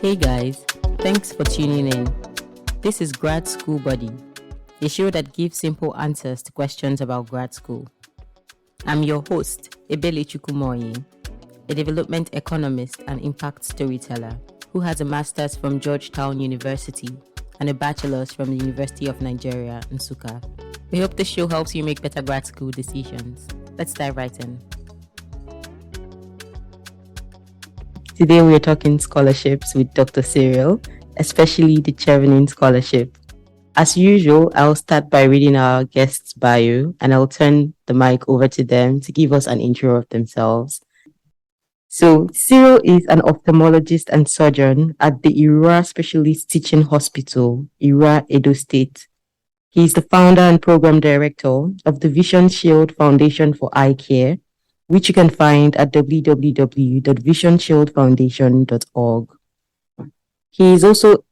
Hey guys, thanks for tuning in. This is Grad School Buddy, a show that gives simple answers to questions about grad school. I'm your host, Ebele Chukwumoyi, a development economist and impact storyteller who has a master's from Georgetown University and a bachelor's from the University of Nigeria, Nsukka. We hope this show helps you make better grad school decisions. Let's dive right in. Today we are talking scholarships with Dr. Cyril, especially the Chevening scholarship. As usual, I'll start by reading our guest's bio and I'll turn the mic over to them to give us an intro of themselves. So, Cyril is an ophthalmologist and surgeon at the Ira Specialist Teaching Hospital, Ira, Edo State. He is the founder and program director of the Vision Shield Foundation for Eye Care, which you can find at www.visionshieldfoundation.org. He is also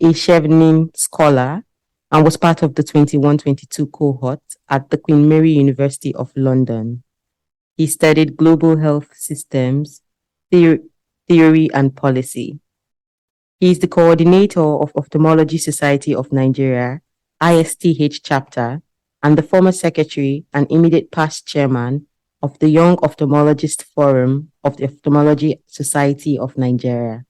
a Chevening scholar and was part of the 21-22 cohort at the Queen Mary University of London. He studied global health systems, theory and policy. He is the coordinator of Ophthalmology Society of Nigeria, ISTH chapter, and the former secretary and immediate past chairman of the Young Ophthalmologist Forum of the Ophthalmology Society of Nigeria.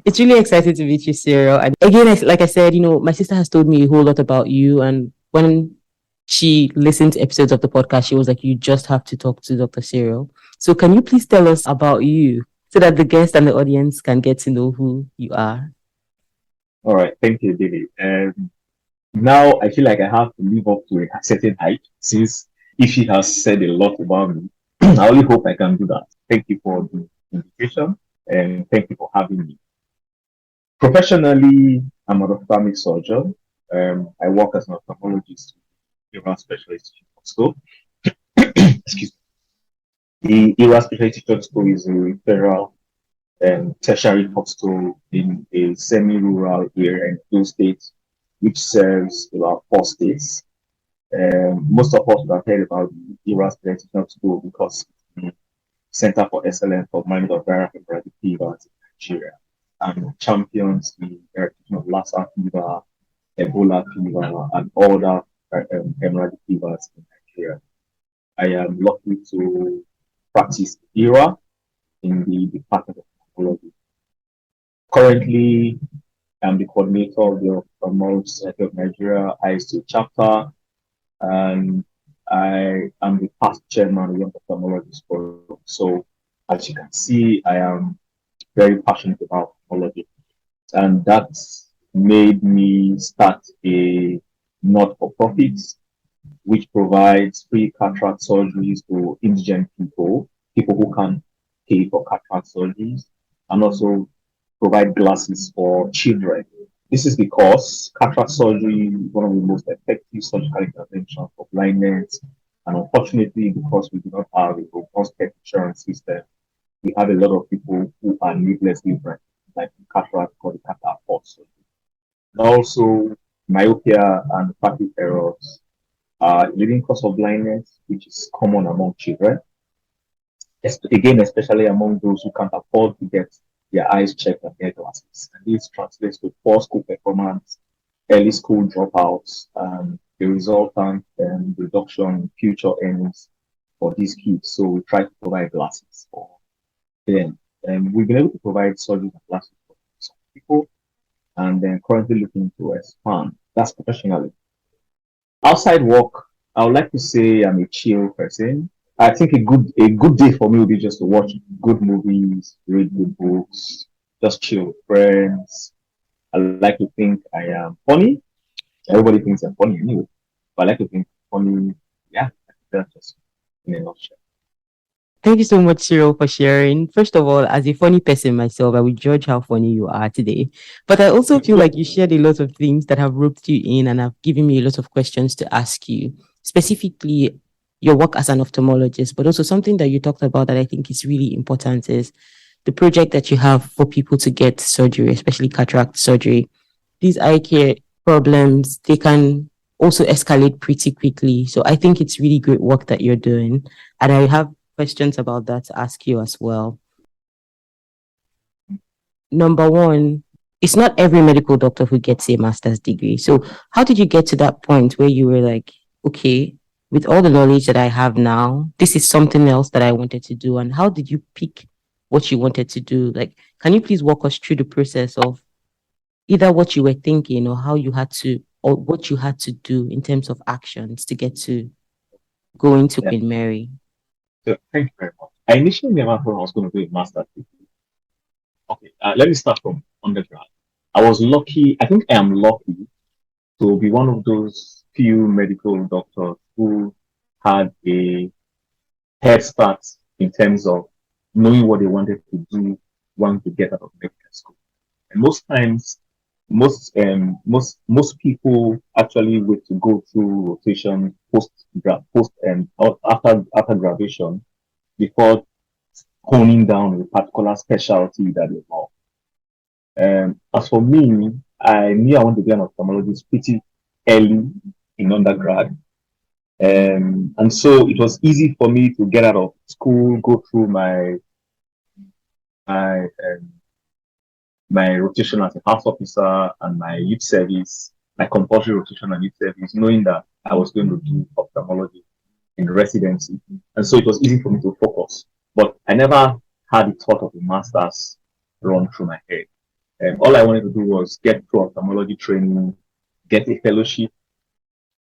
It's really exciting to meet you, Cyril. And again, like I said, my sister has told me a whole lot about you. And when she listened to episodes of the podcast, she was like, you just have to talk to Dr. Cyril. So can you please tell us about you so that the guest and the audience can get to know who you are? All right. Thank you, David. Now I feel like I have to live up to a certain height since if she has said a lot about me. I only hope I can do that. Thank you for the invitation and thank you for having me. Professionally, I'm an ophthalmic surgeon. I work as an ophthalmologist in the Specialist Teaching School. Excuse me. The IRA Specialist Teaching School is a federal tertiary hospital in a semi-rural area in those states, which serves about 4 states. Most of us would have heard about the IRA Specialist Teaching School because the Center for Excellence for Management of Viral Hemorrhagic Fevers in Nigeria and champions the eradication of Lassa fever, Ebola fever, and other hemorrhagic fevers in Nigeria. I am lucky to practice IRA in the Department of Ophthalmology. Currently, I'm the coordinator of the Ophthalmologist Society of Nigeria IST chapter, and I am the past chairman of the Ophthalmologist Forum. So, as you can see, I am very passionate about ophthalmology, and that made me start a not-for-profit which provides free cataract surgeries to indigent people who can't pay for cataract surgeries, and also provide glasses for children. This is because cataract surgery is one of the most effective surgical interventions for blindness, and unfortunately, because we do not have a robust health insurance system, we have a lot of people who are needlessly blind, like cataract or the cataract surgery. Also, myopia and refractive errors are leading cause of blindness, which is common among children. Again, especially among those who can't afford to get their eyes checked and get glasses. And this translates to poor school performance, early school dropouts, and the resultant reduction in future earnings for these kids. So we try to provide glasses for them. And we've been able to provide surgery and glasses for some people, and then currently looking to expand. That's professionally. Outside work, I would like to say I'm a chill person. I think a good day for me would be just to watch good movies, read good books, just chill with friends. I like to think I am funny. Everybody thinks I'm funny anyway, but I like to think I'm funny. Yeah, that's just in a nutshell. Thank you so much, Cyril, for sharing. First of all, as a funny person myself, I would judge how funny you are today. But I also feel like you shared a lot of things that have roped you in and have given me a lot of questions to ask you, specifically your work as an ophthalmologist, but also something that you talked about that I think is really important is the project that you have for people to get surgery, especially cataract surgery. These eye care problems, they can also escalate pretty quickly. So I think it's really great work that you're doing. And I have questions about that to ask you as well. number one, it's not every medical doctor who gets a master's degree. So how did you get to that point where you were like, okay, with all the knowledge that I have now, this is something else that I wanted to do? And how did you pick what you wanted to do? Like, can you please walk us through the process of either what you were thinking or how you had to, or what you had to do in terms of actions to get to going to Yeah. Queen Mary? So thank you very much. I initially never thought I was going to do a master's degree. Okay, let me start from undergrad. I was lucky. I think I am lucky to be one of those few medical doctors who had a head start in terms of knowing what they wanted to do once they get out of medical school. And most times, most people actually wait to go through rotation post and after graduation before honing down a particular specialty that they love. As for me, I knew I wanted to be an ophthalmologist pretty early in undergrad. And so it was easy for me to get out of school, go through my my rotation as a house officer and my youth service, my compulsory rotation and youth service, knowing that I was going to do ophthalmology in residency. And so it was easy for me to focus. But I never had the thought of a master's run through my head. All I wanted to do was get through ophthalmology training, get a fellowship,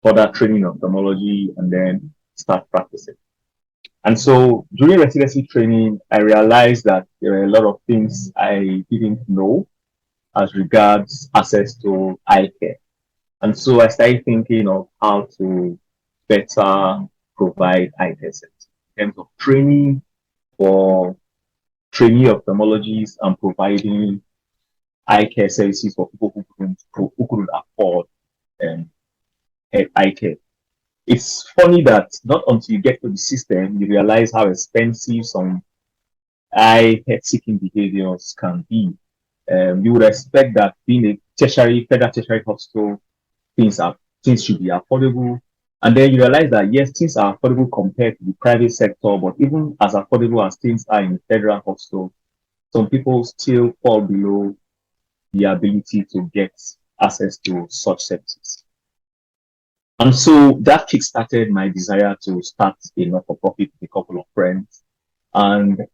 further training in ophthalmology, and then start practicing. And so during residency training, I realized that there were a lot of things I didn't know as regards access to eye care. And so I started thinking of how to better provide eye care services in terms of training for trainee ophthalmologists and providing eye care services for people who couldn't afford um, eye care. It's funny that not until you get to the system, you realize how expensive some eye health seeking behaviors can be. You would expect that being a federal tertiary hospital, things should be affordable. And then you realize that yes, things are affordable compared to the private sector, but even as affordable as things are in the federal hospital, some people still fall below the ability to get access to such services. And so that kickstarted my desire to start a not-for-profit with a couple of friends and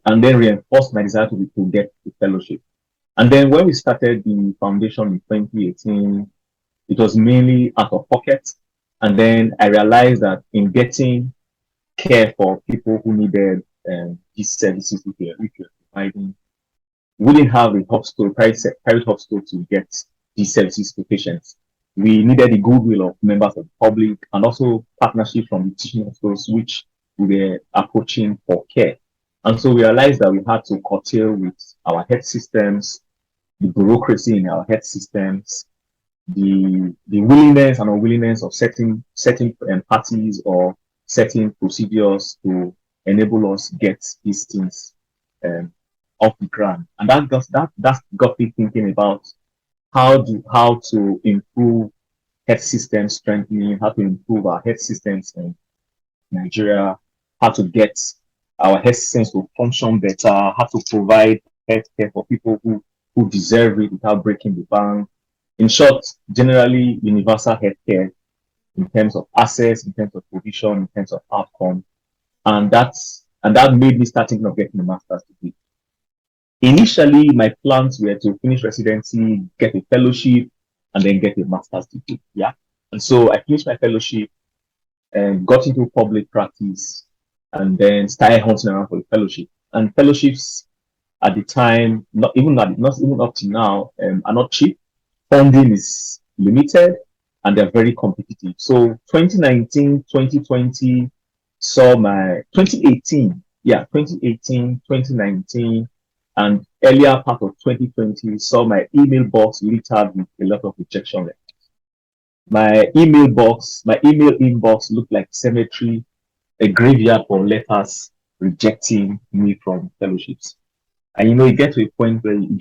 then reinforced my desire to get the fellowship. And then when we started the foundation in 2018, it was mainly out of pocket. And then I realized that in getting care for people who needed these services which we were providing, we didn't have a private hospital to get these services to patients. We needed the goodwill of members of the public and also partnership from the teaching hospitals, which we were approaching for care. And so we realized that we had to curtail with our health systems, the bureaucracy in our health systems, the willingness and unwillingness of certain parties or certain procedures to enable us get these things off the ground. And that got me thinking about how to improve health system strengthening, how to improve our health systems in Nigeria, how to get our health systems to function better, how to provide health care for people who deserve it without breaking the bank. In short, generally universal health care in terms of access, in terms of provision, in terms of outcome. And that made me start thinking of getting a master's degree. Initially, my plans were to finish residency, get a fellowship, and then get a master's degree. Yeah. And so I finished my fellowship and got into public practice and then started hunting around for a fellowship. And fellowships at the time, not even up to now, are not cheap. Funding is limited and they're very competitive. So 2019, 2020 saw my 2018, 2019, and earlier part of 2020 saw my email box littered with a lot of rejection letters. My email inbox looked like cemetery, a graveyard for letters rejecting me from fellowships. And it gets to a point where you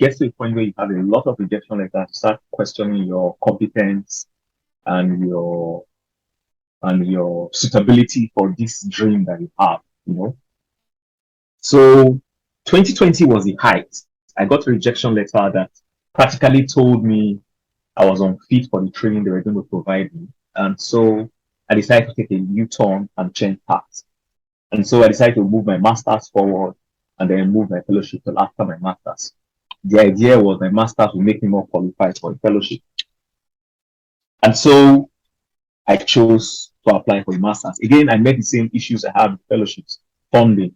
have a lot of rejection letters, you start questioning your competence and your suitability for this dream that you have. So 2020 was the height. I got a rejection letter that practically told me I was unfit for the training they were going to provide me. And so I decided to take a U-turn and change paths. And so I decided to move my master's forward and then move my fellowship till after my master's. The idea was my master's would make me more qualified for a fellowship. And so I chose to apply for a master's. Again, I met the same issues I had with fellowships, funding.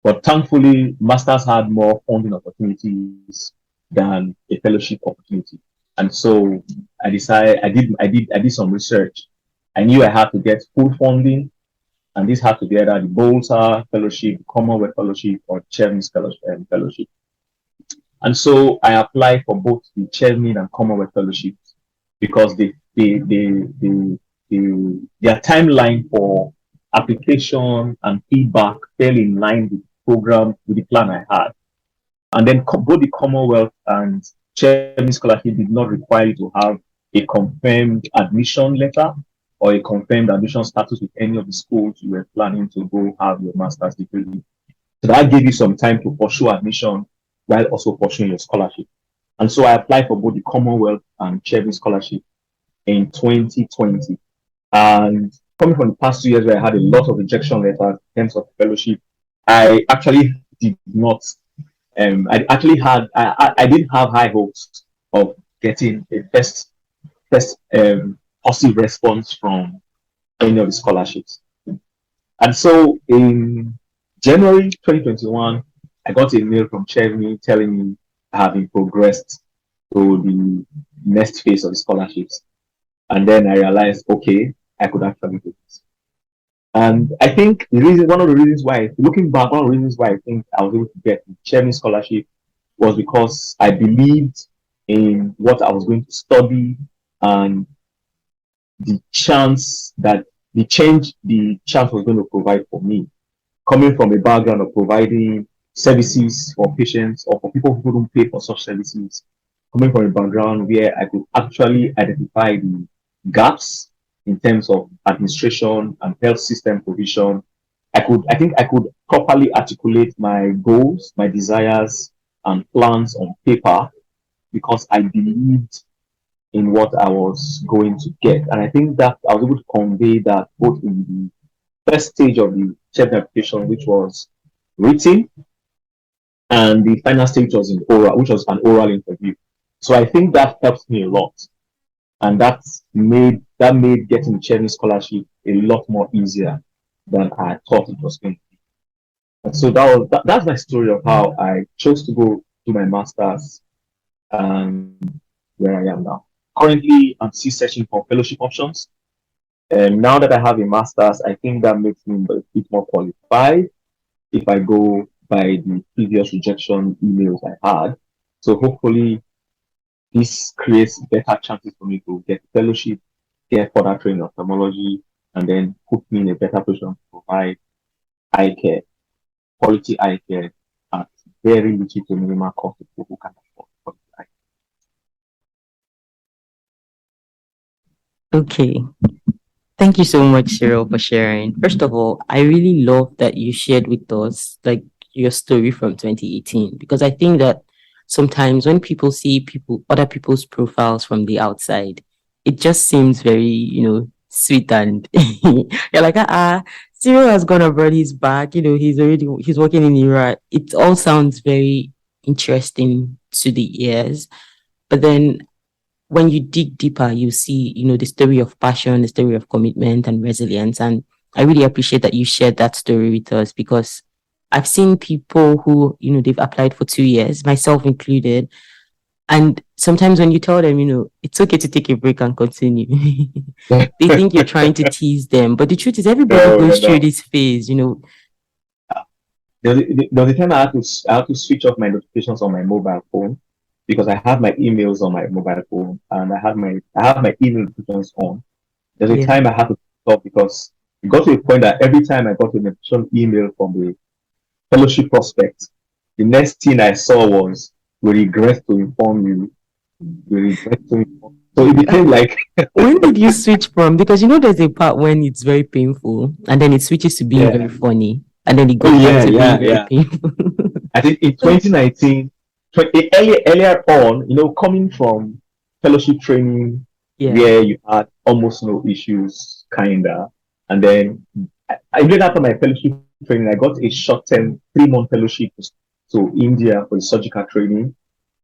But thankfully, masters had more funding opportunities than a fellowship opportunity. And so I decided I did some research. I knew I had to get full funding, and this had to be either the Bolter Fellowship, the Commonwealth Fellowship, or Chevening Fellowship. And so I applied for both the Chevening and Commonwealth Fellowships because their timeline for application and feedback fell in line with the program, with the plan I had. And then both the Commonwealth and Chevening Scholarship did not require you to have a confirmed admission letter or a confirmed admission status with any of the schools you were planning to go have your master's degree. So that gave you some time to pursue admission while also pursuing your scholarship. And so I applied for both the Commonwealth and Chevening Scholarship in 2020. And coming from the past 2 years where I had a lot of rejection letters in terms of fellowship, I actually did not. I didn't have high hopes of getting a first positive response from any of the scholarships. And so in January 2021, I got a mail from Chevening telling me I have been progressed to the next phase of the scholarships. And then I realized, okay, I could actually do this. And I think one of the reasons why I think I was able to get the Chevening scholarship was because I believed in what I was going to study and the chance was going to provide for me. Coming from a background of providing services for patients or for people who couldn't pay for such services, coming from a background where I could actually identify the gaps in terms of administration and health system provision, I think I could properly articulate my goals, my desires, and plans on paper because I believed in what I was going to get. And I think that I was able to convey that both in the first stage of the Chevening application, which was written, and the final stage was which was an oral interview. So I think that helped me a lot. And that made getting the Chevening scholarship a lot more easier than I thought it was going to be. And so that's my story of how I chose to go to my master's and where I am now. Currently, I'm still searching for fellowship options. And now that I have a master's, I think that makes me a bit more qualified if I go by the previous rejection emails I had. So hopefully, this creates better chances for me to get fellowship, get further training in ophthalmology, and then put me in a better position to provide eye care, quality eye care at very little to minimal cost to people who can afford quality eye care. Okay. Thank you so much, Cyril, for sharing. First of all, I really love that you shared with us like your story from 2018 because I think that sometimes when people see other people's profiles from the outside, it just seems very, sweet and you're like, Cyril has gone abroad, he's back, he's working in Iraq. It all sounds very interesting to the ears. But then when you dig deeper, you see, the story of passion, the story of commitment and resilience. And I really appreciate that you shared that story with us because I've seen people who, they've applied for 2 years, myself included. And sometimes when you tell them, it's okay to take a break and continue, they think you're trying to tease them. But the truth is everybody goes through this phase, There was a time I had to switch off my notifications on my mobile phone because I have my emails on my mobile phone and I have my email notifications on. There's a time I had to stop because it got to a point that every time I got a notification email from the fellowship prospect, the next thing I saw was, we regret to inform you. So it became like... When did you switch from? Because there's a part when it's very painful and then it switches to being very funny and then it goes back to being very painful. I think in 2019, earlier on, coming from fellowship training Yeah. where you had almost no issues, kinda, and then immediately after my fellowship training, I got a short-term 3-month fellowship to India for surgical training,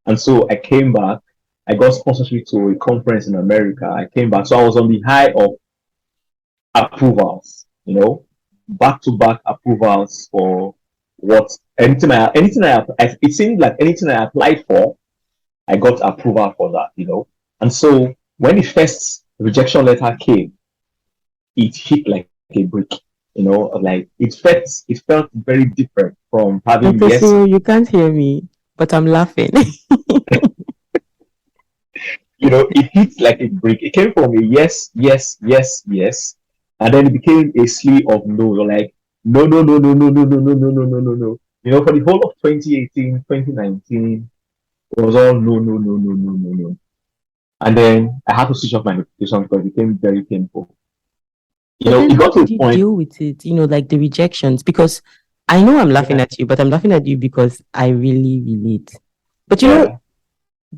and so I came back. I got sponsorship to a conference in America. I came back, so I was on the high of approvals, back to back approvals for what it seemed like anything I applied for, I got approval for that. And so when the first rejection letter came, it hit like a brick, like it felt very different from having Dr. yes, Cyril, you can't hear me, but I'm laughing. it hit like a brick. It came from a yes, yes, yes, yes, and then it became a slew of no. You're like, no, no, no, no, no, no, no, no, no, no, no, no, no. For the whole of 2018, 2019, it was all no, no, no, no, no, no, no. And then I had to switch off my notification because it became very painful. But then It how got to did a you point. deal with it? Like the rejections? Because I know I'm laughing Yeah, at you, but I'm laughing at you because I really relate. But yeah,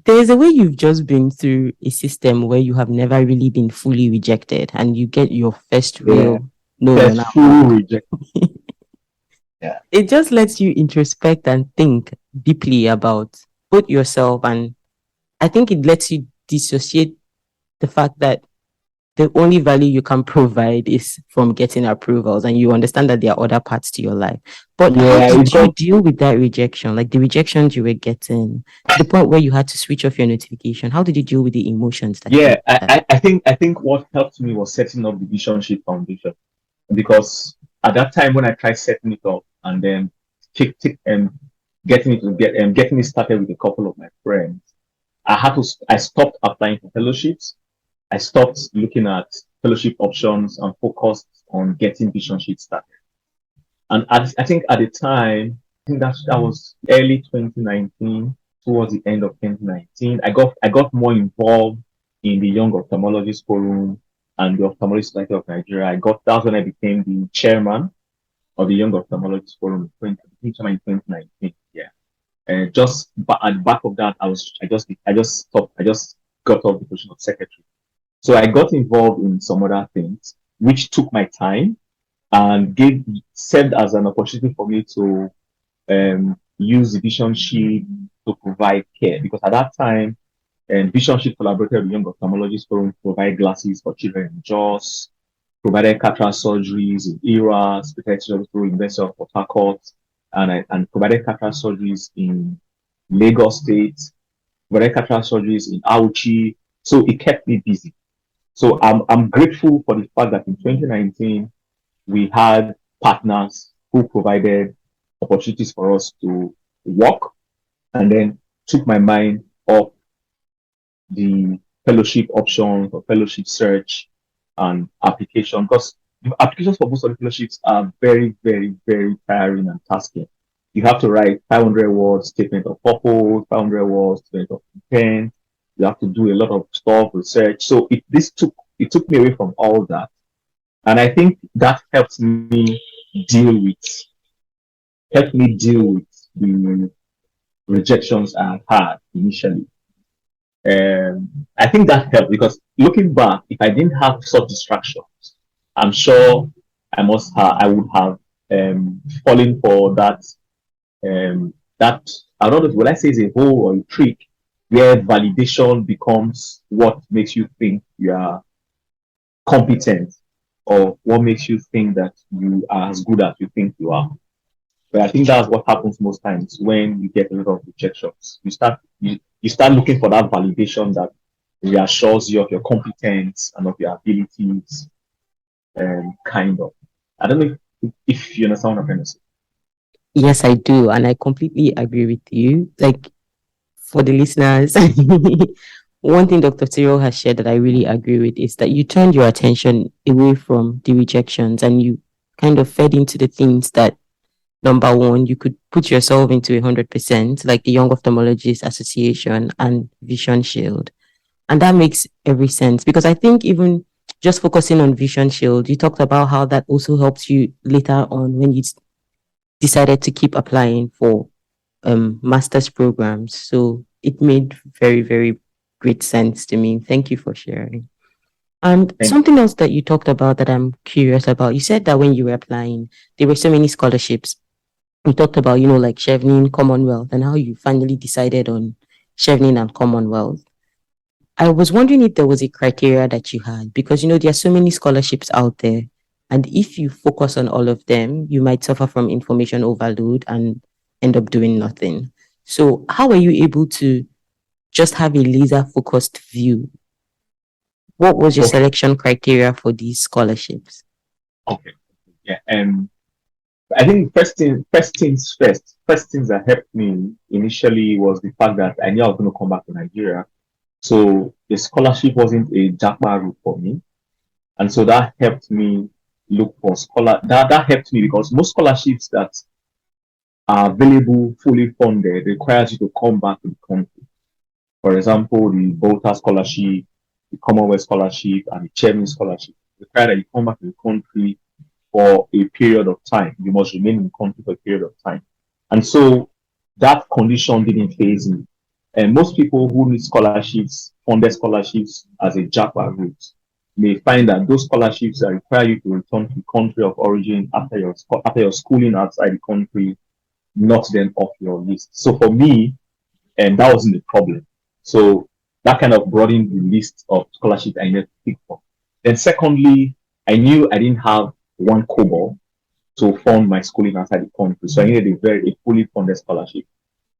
there's a way you've just been through a system where you have never really been fully rejected and you get your first yeah. real no, you're That's not full booked. reject. Yeah, It just lets you introspect and think deeply about both yourself, and I think it lets you dissociate the fact that the only value you can provide is from getting approvals, and you understand that there are other parts to your life. But how yeah. It did you got deal with that rejection, like the rejections you were getting to the point where you had to switch off your notification? How did you deal with the emotions that came yeah. with that? I think what helped me was setting up the Vision Sheet Foundation, because at that time when I tried setting it up and then getting it started with a couple of my friends, I stopped applying for fellowships. I stopped looking at fellowship options and focused on getting Vision Sheet started. And I think at the time, I think that was early 2019, towards the end of 2019. I got more involved in the Young Ophthalmologist Forum and the Ophthalmology Society of Nigeria. That's when I became the chairman of the Young Ophthalmologist Forum in 2019. Yeah. And at the back of that, I just stopped. I just got off the position of secretary. So I got involved in some other things, which took my time and served as an opportunity for me to use the Vision Sheet to provide care, because at that time, Vision Sheet collaborated with Young Ophthalmologists Forum to provide glasses for children in JAWS, provided cataract surgeries in ERA, specialized through University of Port Harcourt, and provided cataract surgeries in Lagos State, provided cataract surgeries in Auchi. So it kept me busy. So I'm grateful for the fact that in 2019 we had partners who provided opportunities for us to work, and then took my mind off the fellowship options or fellowship search and application, because applications for most of the fellowships are very, very, very tiring and tasking. You have to write 500 words statement of purpose, 500 words statement of intent. You have to do a lot of stuff, research. So it took me away from all that, and I think that deal with helped me deal with the rejections I had initially. I think that helped, because looking back, if I didn't have such distractions, I'm sure I would have fallen for that I don't know, will I say is a hole or a trick where validation becomes what makes you think you are competent, or what makes you think that you are as good as you think you are. But I think that's what happens most times when you get a lot of rejections. You start looking for that validation that reassures you of your competence and of your abilities, kind of. I don't know if you understand what I'm trying to say. Yes, I do. And I completely agree with you. Like for the listeners, one thing Dr. Cyril has shared that I really agree with is that you turned your attention away from the rejections and you kind of fed into the things that, number one, you could put yourself into 100%, like the Young Ophthalmologist Association and Vision Shield. And that makes every sense, because I think even just focusing on Vision Shield, you talked about how that also helps you later on when you decided to keep applying for master's programs. So it made very, very great sense to me. Thank you for sharing. And Thank you. something else that you talked about that I'm curious about, you said that when you were applying, there were so many scholarships. We talked about, like Chevening, Commonwealth, and how you finally decided on Chevening and Commonwealth. I was wondering if there was a criteria that you had because, there are so many scholarships out there. And if you focus on all of them, you might suffer from information overload and end up doing nothing. So, how are you able to just have a laser focused view? What was your Okay. selection criteria for these scholarships? Okay. Yeah. I think first things that helped me initially was the fact that I knew I was going to come back to Nigeria. So the scholarship wasn't a jackpot route for me. And so that helped me look for that helped me because most scholarships that are available fully funded requires you to come back to the country. For example, the Volta scholarship, the Commonwealth scholarship, and the Chevening scholarship require that you come back to the country for a period of time. You must remain in the country for a period of time. And so that condition didn't phase me. And most people who need scholarships, funded scholarships as a jackpot route, may find that those scholarships that require you to return to the country of origin after your schooling outside the country, not then off your list. So for me, and that wasn't the problem. So that kind of broadened the list of scholarships I needed to pick for. Then secondly, I knew I didn't have one kobo to fund my schooling outside the country. So I needed a fully funded scholarship.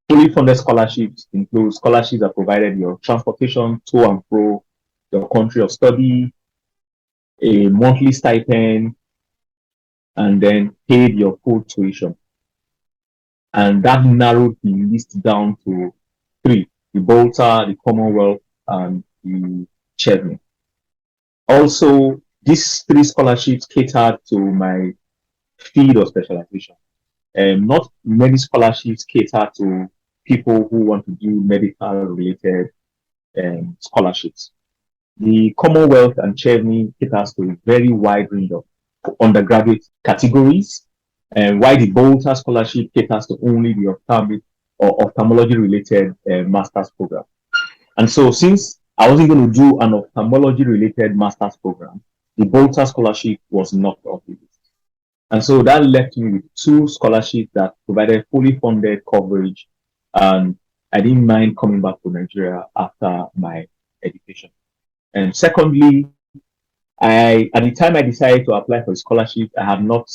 Fully funded scholarships include scholarships that provided your transportation to and fro your country of study, a monthly stipend, and then paid your full tuition. And that narrowed the list down to three: the Volta, the Commonwealth, and the Chevening. Also, these three scholarships catered to my field of specialization. Not many scholarships cater to people who want to do medical related scholarships. The Commonwealth and Chevening caters to a very wide range of undergraduate categories, and while the Volta scholarship caters to only the ophthalmic or ophthalmology related master's program. And so, since I wasn't going to do an ophthalmology related master's program, the Volta scholarship was not off the list. And so that left me with two scholarships that provided fully funded coverage. And I didn't mind coming back to Nigeria after my education. And secondly, at the time I decided to apply for a scholarship, I had not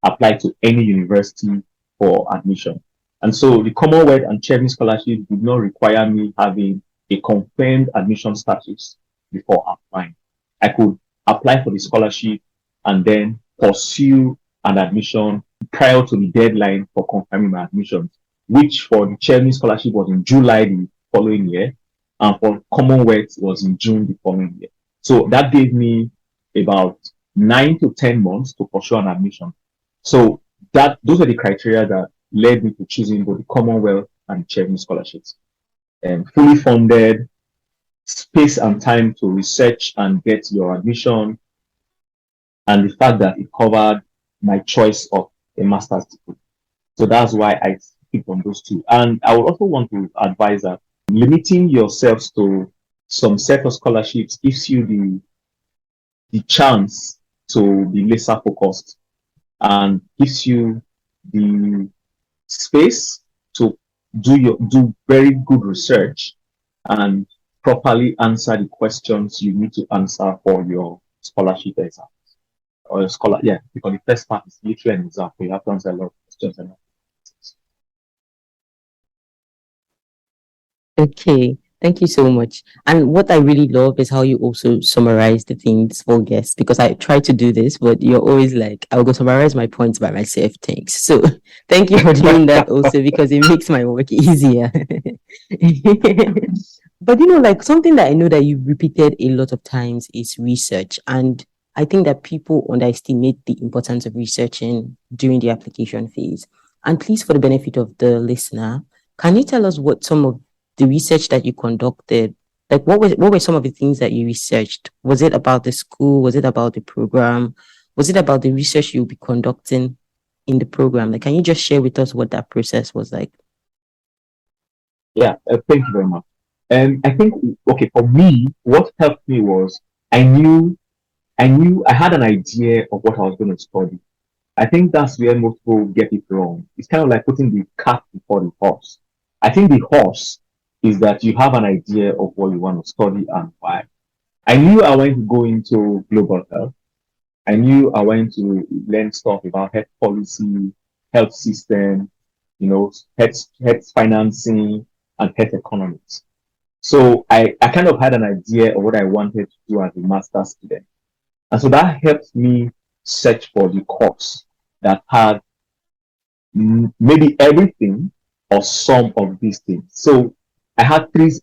applied to any university for admission. And so the Commonwealth and Chevening scholarship did not require me having a confirmed admission status before applying. I could apply for the scholarship and then pursue an admission prior to the deadline for confirming my admission, which for the Chevening scholarship was in July the following year, and for Commonwealth was in June the following year. So that gave me about 9 to 10 months to pursue an admission. So those are the criteria that led me to choosing both the Commonwealth and Chevening scholarships. And fully funded, space and time to research and get your admission, and the fact that it covered my choice of a master's degree. So that's why I picked on those two. And I would also want to advise that limiting yourselves to some set of scholarships gives you the chance to be laser focused and gives you the space to do very good research and properly answer the questions you need to answer for your scholarship exam or your scholar. Yeah, because the first part is literally an exam. You have to answer a lot of questions. Okay, thank you so much. And what I really love is how you also summarize the things for guests because I try to do this, but you're always like, I'll go summarize my points by myself. Thanks. So thank you for doing that also because it makes my work easier. But like something that I know that you repeated a lot of times is research. And I think that people underestimate the importance of researching during the application phase. And please, for the benefit of the listener, can you tell us what some of the research that you conducted, like what were some of the things that you researched? Was it about the school? Was it about the program? Was it about the research you'll be conducting in the program? Like, can you just share with us what that process was like? Yeah, thank you very much. I think, okay, for me, what helped me was I knew, I had an idea of what I was going to study. I think that's where most people get it wrong. It's kind of like putting the cart before the horse. I think the horse is that you have an idea of what you want to study and why. I knew I wanted to go into global health. I knew I wanted to learn stuff about health policy, health system, health financing, and health economics. So I kind of had an idea of what I wanted to do as a master's student. And so that helped me search for the course that had maybe everything or some of these things. So I had this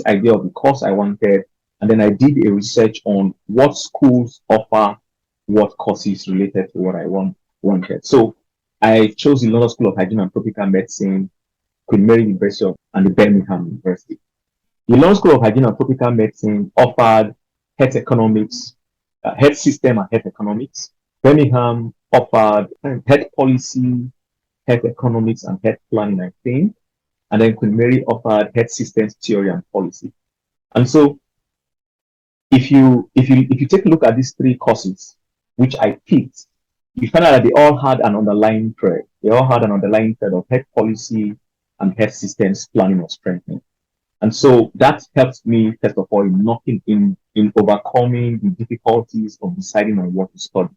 idea of the course I wanted, and then I did a research on what schools offer what courses related to what wanted. So I chose the London School of Hygiene and Tropical Medicine, Queen Mary University and the Birmingham University. The London School of Hygiene and Tropical Medicine offered health economics, health system and health economics. Birmingham offered health policy, health economics, and health planning, I think. And then Queen Mary offered health systems theory and policy. And so if you take a look at these three courses, which I picked, you find out that they all had an underlying thread. They all had an underlying thread of health policy and health systems planning or strengthening. And so that helped me, first of all, in overcoming the difficulties of deciding on what to study.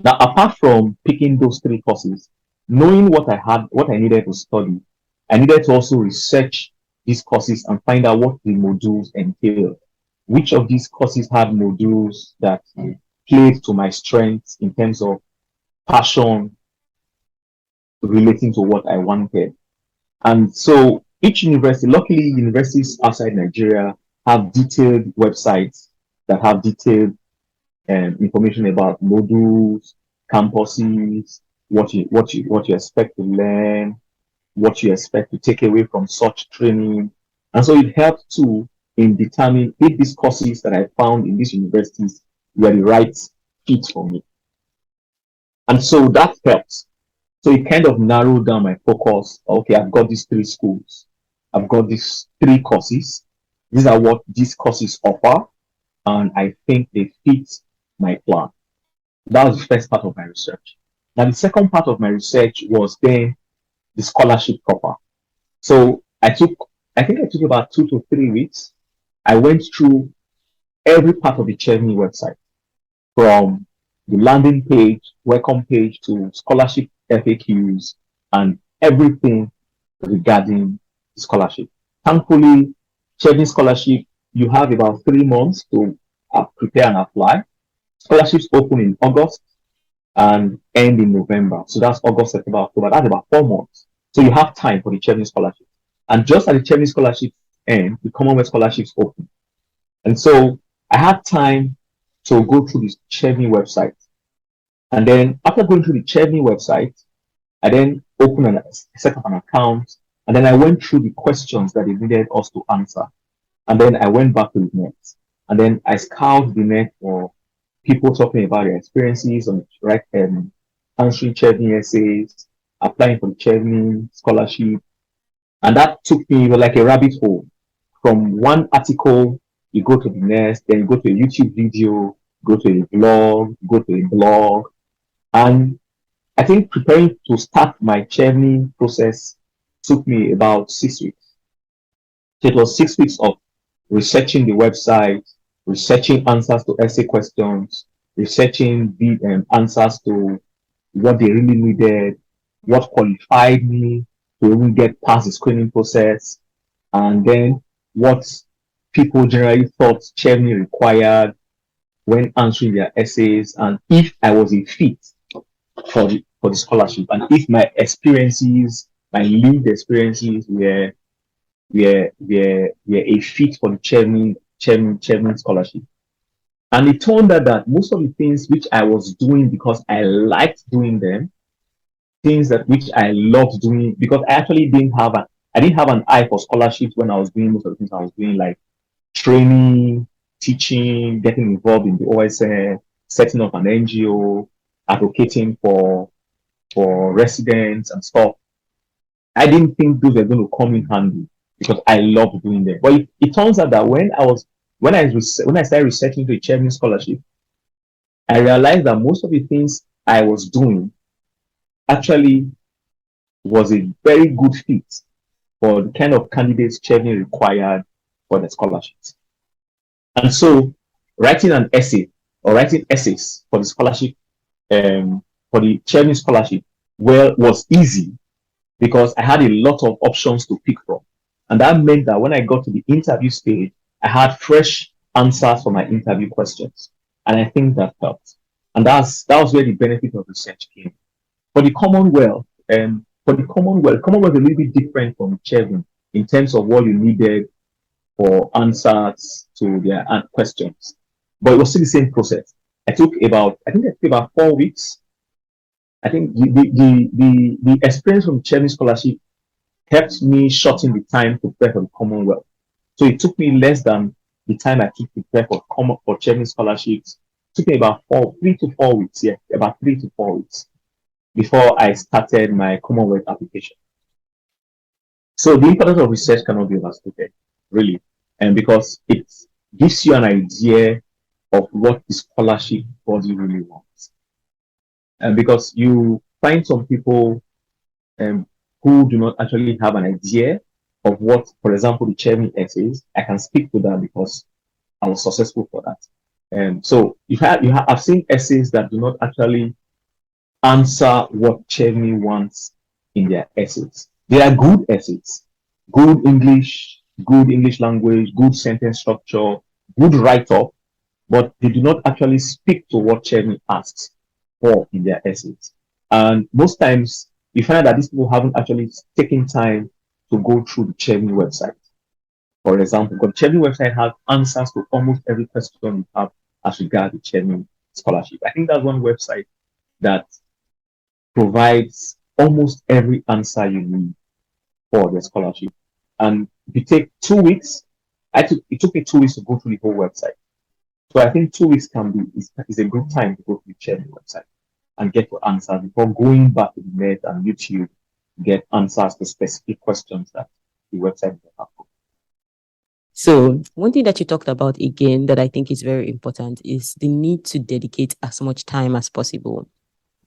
Now, apart from picking those three courses, knowing what I needed to study, I needed to also research these courses and find out what the modules entail. Which of these courses had modules that played to my strengths in terms of passion relating to what I wanted. And so each university, luckily, universities outside Nigeria have detailed websites that have detailed information about modules, campuses, what you expect to learn, what you expect to take away from such training. And so it helped too in determining if these courses that I found in these universities were the right fit for me. And so that helps. So it kind of narrowed down my focus. Okay, I've got these three schools. I've got these three courses. These are what these courses offer. And I think they fit my plan. That was the first part of my research. Now, the second part of my research was then the scholarship proper. So I think I took about 2 to 3 weeks. I went through every part of the Chevening website, from the landing page, welcome page, to scholarship FAQs and everything regarding scholarship. Thankfully, Chevening scholarship, you have about 3 months to prepare and apply. Scholarships open in August and end in November. So that's August, September, October. That's about 4 months. So you have time for the Chevening scholarship. And just at the Chevening scholarship end, the Commonwealth scholarships open. And so I had time to go through the Chevening website. And then after going through the Chevening website, I then set up an account. And then I went through the questions that they needed us to answer. And then I went back to the net. And then I scoured the net for people talking about their experiences on answering Chevening essays, applying for the Chevening scholarship. And that took me like a rabbit hole. From one article, you go to the next, then you go to a YouTube video, go to a blog. And I think preparing to start my Chevening process took me about 6 weeks. So it was 6 weeks of researching the website, researching answers to essay questions, researching the answers to what they really needed, what qualified me to even get past the screening process, and then what people generally thought Chevening required when answering their essays, and if I was a fit for the scholarship, and if my experiences, my lived experiences were a fit for the Chevening scholarship. And it turned out that most of the things which I was doing because I liked doing them, things that which I loved doing, because I actually I didn't have an eye for scholarships when I was doing most of the things I was doing, like training, teaching, getting involved in the OSN, setting up an NGO, advocating for residents and stuff. I didn't think those were going to come in handy because I love doing them. But it turns out that when I started researching the Chevening scholarship, I realized that most of the things I was doing actually was a very good fit for the kind of candidates Chevening required for the scholarships. And so writing an essay or writing essays for the scholarship, for the Chevening scholarship, was easy because I had a lot of options to pick from. And that meant that when I got to the interview stage, I had fresh answers for my interview questions. And I think that helped. And that was where the benefit of research came. For the Commonwealth, Commonwealth is a little bit different from Chevening in terms of what you needed for answers to their questions. But it was still the same process. I took about 4 weeks. I think the experience from Chevening scholarship helped me shorten the time to prepare for the Commonwealth. So it took me less than the time I took to prepare for Chevening scholarships. It took me about 3 to 4 weeks, about 3 to 4 weeks before I started my Commonwealth application. So the importance of research cannot be overstated, really, and because it gives you an idea of what the scholarship body really wants. And because you find some people who do not actually have an idea of what, for example, the Chevening essays, I can speak to that because I was successful for that. And so I've seen essays that do not actually answer what Chevening wants in their essays. They are good essays, good English language, good sentence structure, good write-up, but they do not actually speak to what Chevening asks for in their essays. And most times you find that these people haven't actually taken time to go through the Chevening website. For example, because the Chevening website has answers to almost every question you have as regards the Chevening scholarship. I think that's one website that provides almost every answer you need for the scholarship. And if you take 2 weeks, it took me 2 weeks to go through the whole website. So I think 2 weeks is a good time to go to the Chevening website and get your answers before going back to the net and YouTube to get answers to specific questions that the website will have. So one thing that you talked about again that I think is very important is the need to dedicate as much time as possible.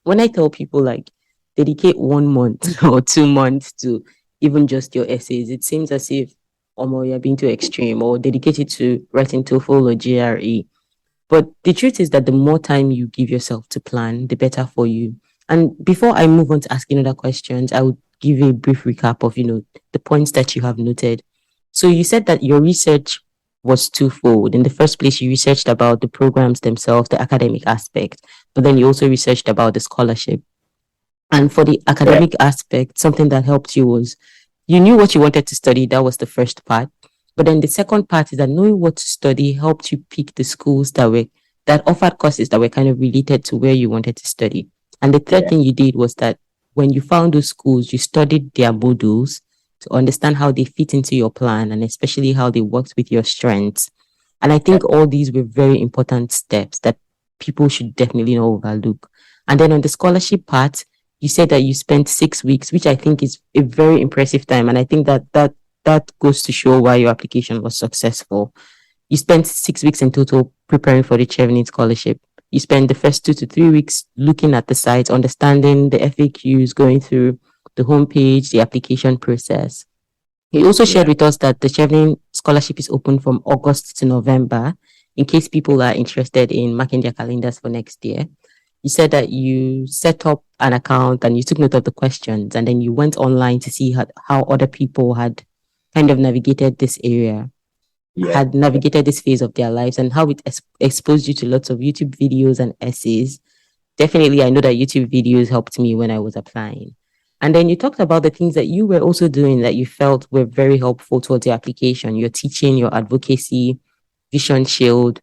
When I tell people like dedicate 1 month or 2 months to even just your essays, it seems as if you're being too extreme, or dedicate it to writing TOEFL or GRE. But the truth is that the more time you give yourself to plan, the better for you. And before I move on to asking other questions, I would give a brief recap of, the points that you have noted. So you said that your research was twofold. In the first place, you researched about the programs themselves, the academic aspect, but then you also researched about the scholarship. And for the academic aspect, something that helped you was you knew what you wanted to study. That was the first part. But then the second part is that knowing what to study helped you pick the schools that offered courses that were kind of related to where you wanted to study. And the third thing you did was that when you found those schools, you studied their modules to understand how they fit into your plan and especially how they worked with your strengths. And I think all these were very important steps that people should definitely not overlook. And then on the scholarship part, you said that you spent 6 weeks, which I think is a very impressive time. And I think that goes to show why your application was successful. You spent 6 weeks in total preparing for the Chevening scholarship. You spent the first 2 to 3 weeks looking at the sites, understanding the FAQs, going through the homepage, the application process. You also shared with us that the Chevening scholarship is open from August to November, in case people are interested in marking their calendars for next year. You said that you set up an account and you took note of the questions, and then you went online to see how other people had kind of navigated this area, had navigated this phase of their lives, and how it exposed you to lots of YouTube videos and essays. Definitely, I know that YouTube videos helped me when I was applying. And then you talked about the things that you were also doing that you felt were very helpful towards your application, your teaching, your advocacy, Vision Shield.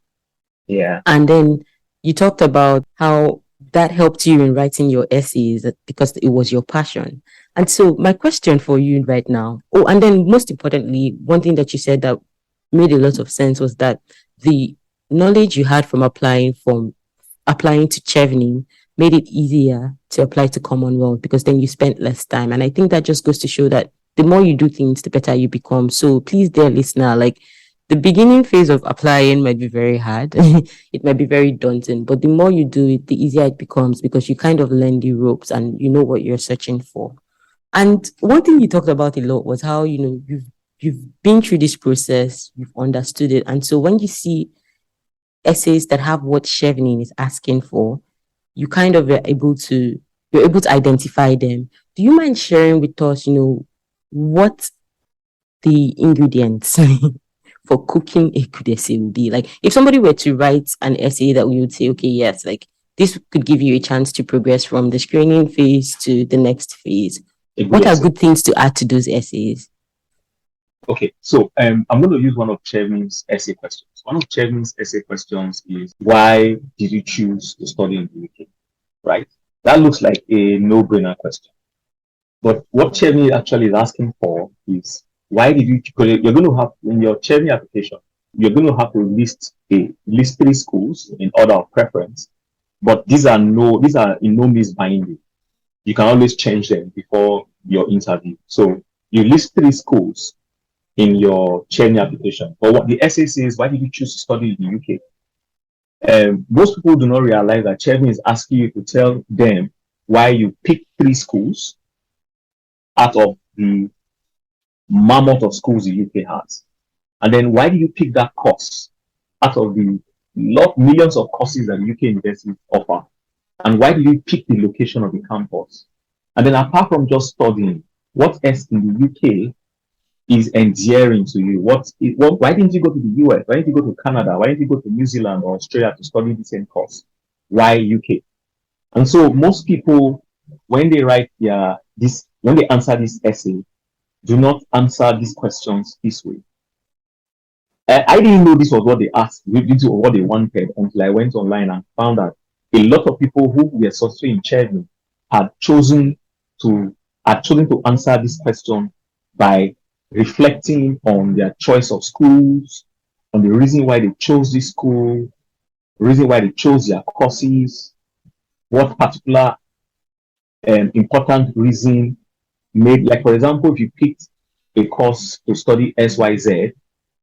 Yeah. And then you talked about how that helped you in writing your essays because it was your passion. And so my question for you right now, and then most importantly, one thing that you said that made a lot of sense was that the knowledge you had from applying to Chevening made it easier to apply to Commonwealth because then you spent less time. And I think that just goes to show that the more you do things, the better you become. So please, dear listener, like the beginning phase of applying might be very hard. It might be very daunting, but the more you do it, the easier it becomes because you kind of learn the ropes and you know what you're searching for. And one thing you talked about a lot was how, you've been through this process, you've understood it. And so when you see essays that have what Chevening is asking for, you kind of you're able to identify them. Do you mind sharing with us, what the ingredients for cooking a good essay would be? Like if somebody were to write an essay that we would say, okay, yes, like this could give you a chance to progress from the screening phase to the next phase. What are good things to add to those essays? Okay, so I'm going to use one of Chevening's essay questions. One of Chevening's essay questions is, why did you choose to study in the UK? Right? That looks like a no-brainer question. But what Chevening actually is asking for is, why did you, because you're going to have, in your Chevening application, you're going to have to list 3 schools in order of preference, but these are in no means binding. You can always change them before your interview. So you list 3 schools in your Chevening application. But what the essay says, why did you choose to study in the UK? Most people do not realize that Chevening is asking you to tell them why you picked 3 schools out of the mammoth of schools the UK has. And then why do you pick that course out of the millions of courses that the UK universities offer? And why do you pick the location of the campus? And then apart from just studying, what else in the UK is endearing to you? Why didn't you go to the US? Why didn't you go to Canada? Why didn't you go to New Zealand or Australia to study the same course? Why UK? And so most people, when they answer this essay, do not answer these questions this way. I didn't know this was what they asked, this was what they wanted, until I went online and found that a lot of people who were successful in Chevening had chosen to answer this question by reflecting on their choice of schools, on the reason why they chose this school, the reason why they chose their courses, what particular important reason made, like for example, if you picked a course to study XYZ,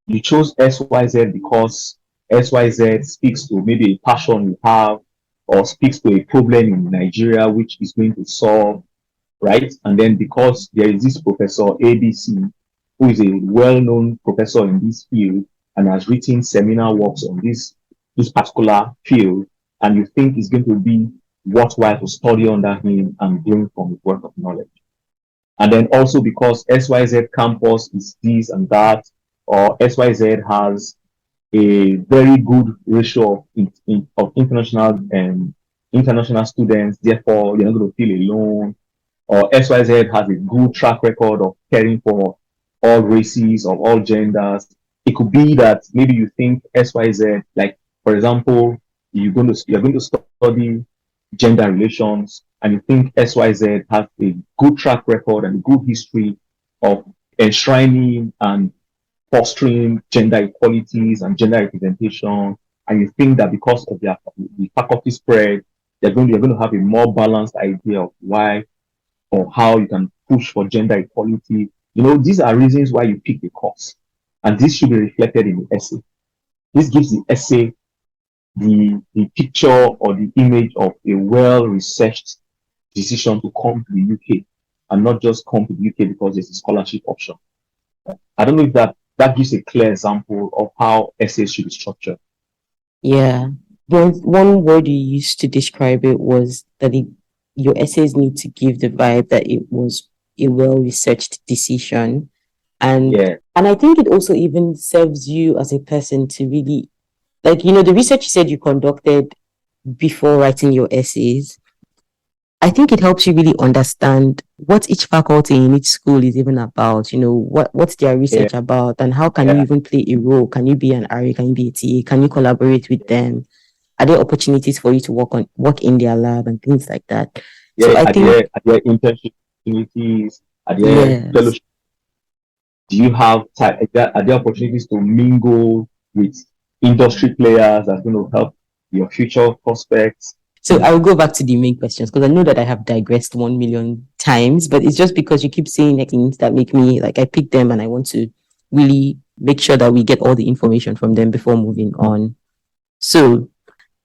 you chose XYZ because XYZ speaks to maybe a passion you have, or speaks to a problem in Nigeria which is going to solve, right? And then because there is this Professor ABC, who is a well-known professor in this field and has written seminal works on this particular field, and you think it's going to be worthwhile to study under him and gain from his work of knowledge. And then also because XYZ campus is this and that, or XYZ has a very good ratio of international students, therefore you're not going to feel alone, or XYZ has a good track record of caring for all races, of all genders. It could be that maybe you think XYZ, like for example, you're going to study gender relations, and you think XYZ has a good track record and a good history of enshrining and fostering gender equalities and gender representation, and you think that because of the faculty spread, you're going to have a more balanced idea of why or how you can push for gender equality. These are reasons why you pick the course, and this should be reflected in the essay. This gives the essay the picture or the image of a well-researched decision to come to the UK, and not just come to the UK because there's a scholarship option. I don't know if that gives a clear example of how essays should be structured. Yeah. One word you used to describe it was that your essays need to give the vibe that it was a well-researched decision. And I think it also even serves you as a person to really, the research you said you conducted before writing your essays. I think it helps you really understand what each faculty in each school is even about, what's their research about, and how can you even play a role? Can you be an RA? Can you be a TA? Can you collaborate with them? Are there opportunities for you to work in their lab and things like that? Yeah, so are there internship opportunities? Are there fellowships? Do you have are there opportunities to mingle with industry players that's going to help your future prospects? So I will go back to the main questions because I know that I have digressed 1 million times, but it's just because you keep saying things that make me like I pick them and I want to really make sure that we get all the information from them before moving on. So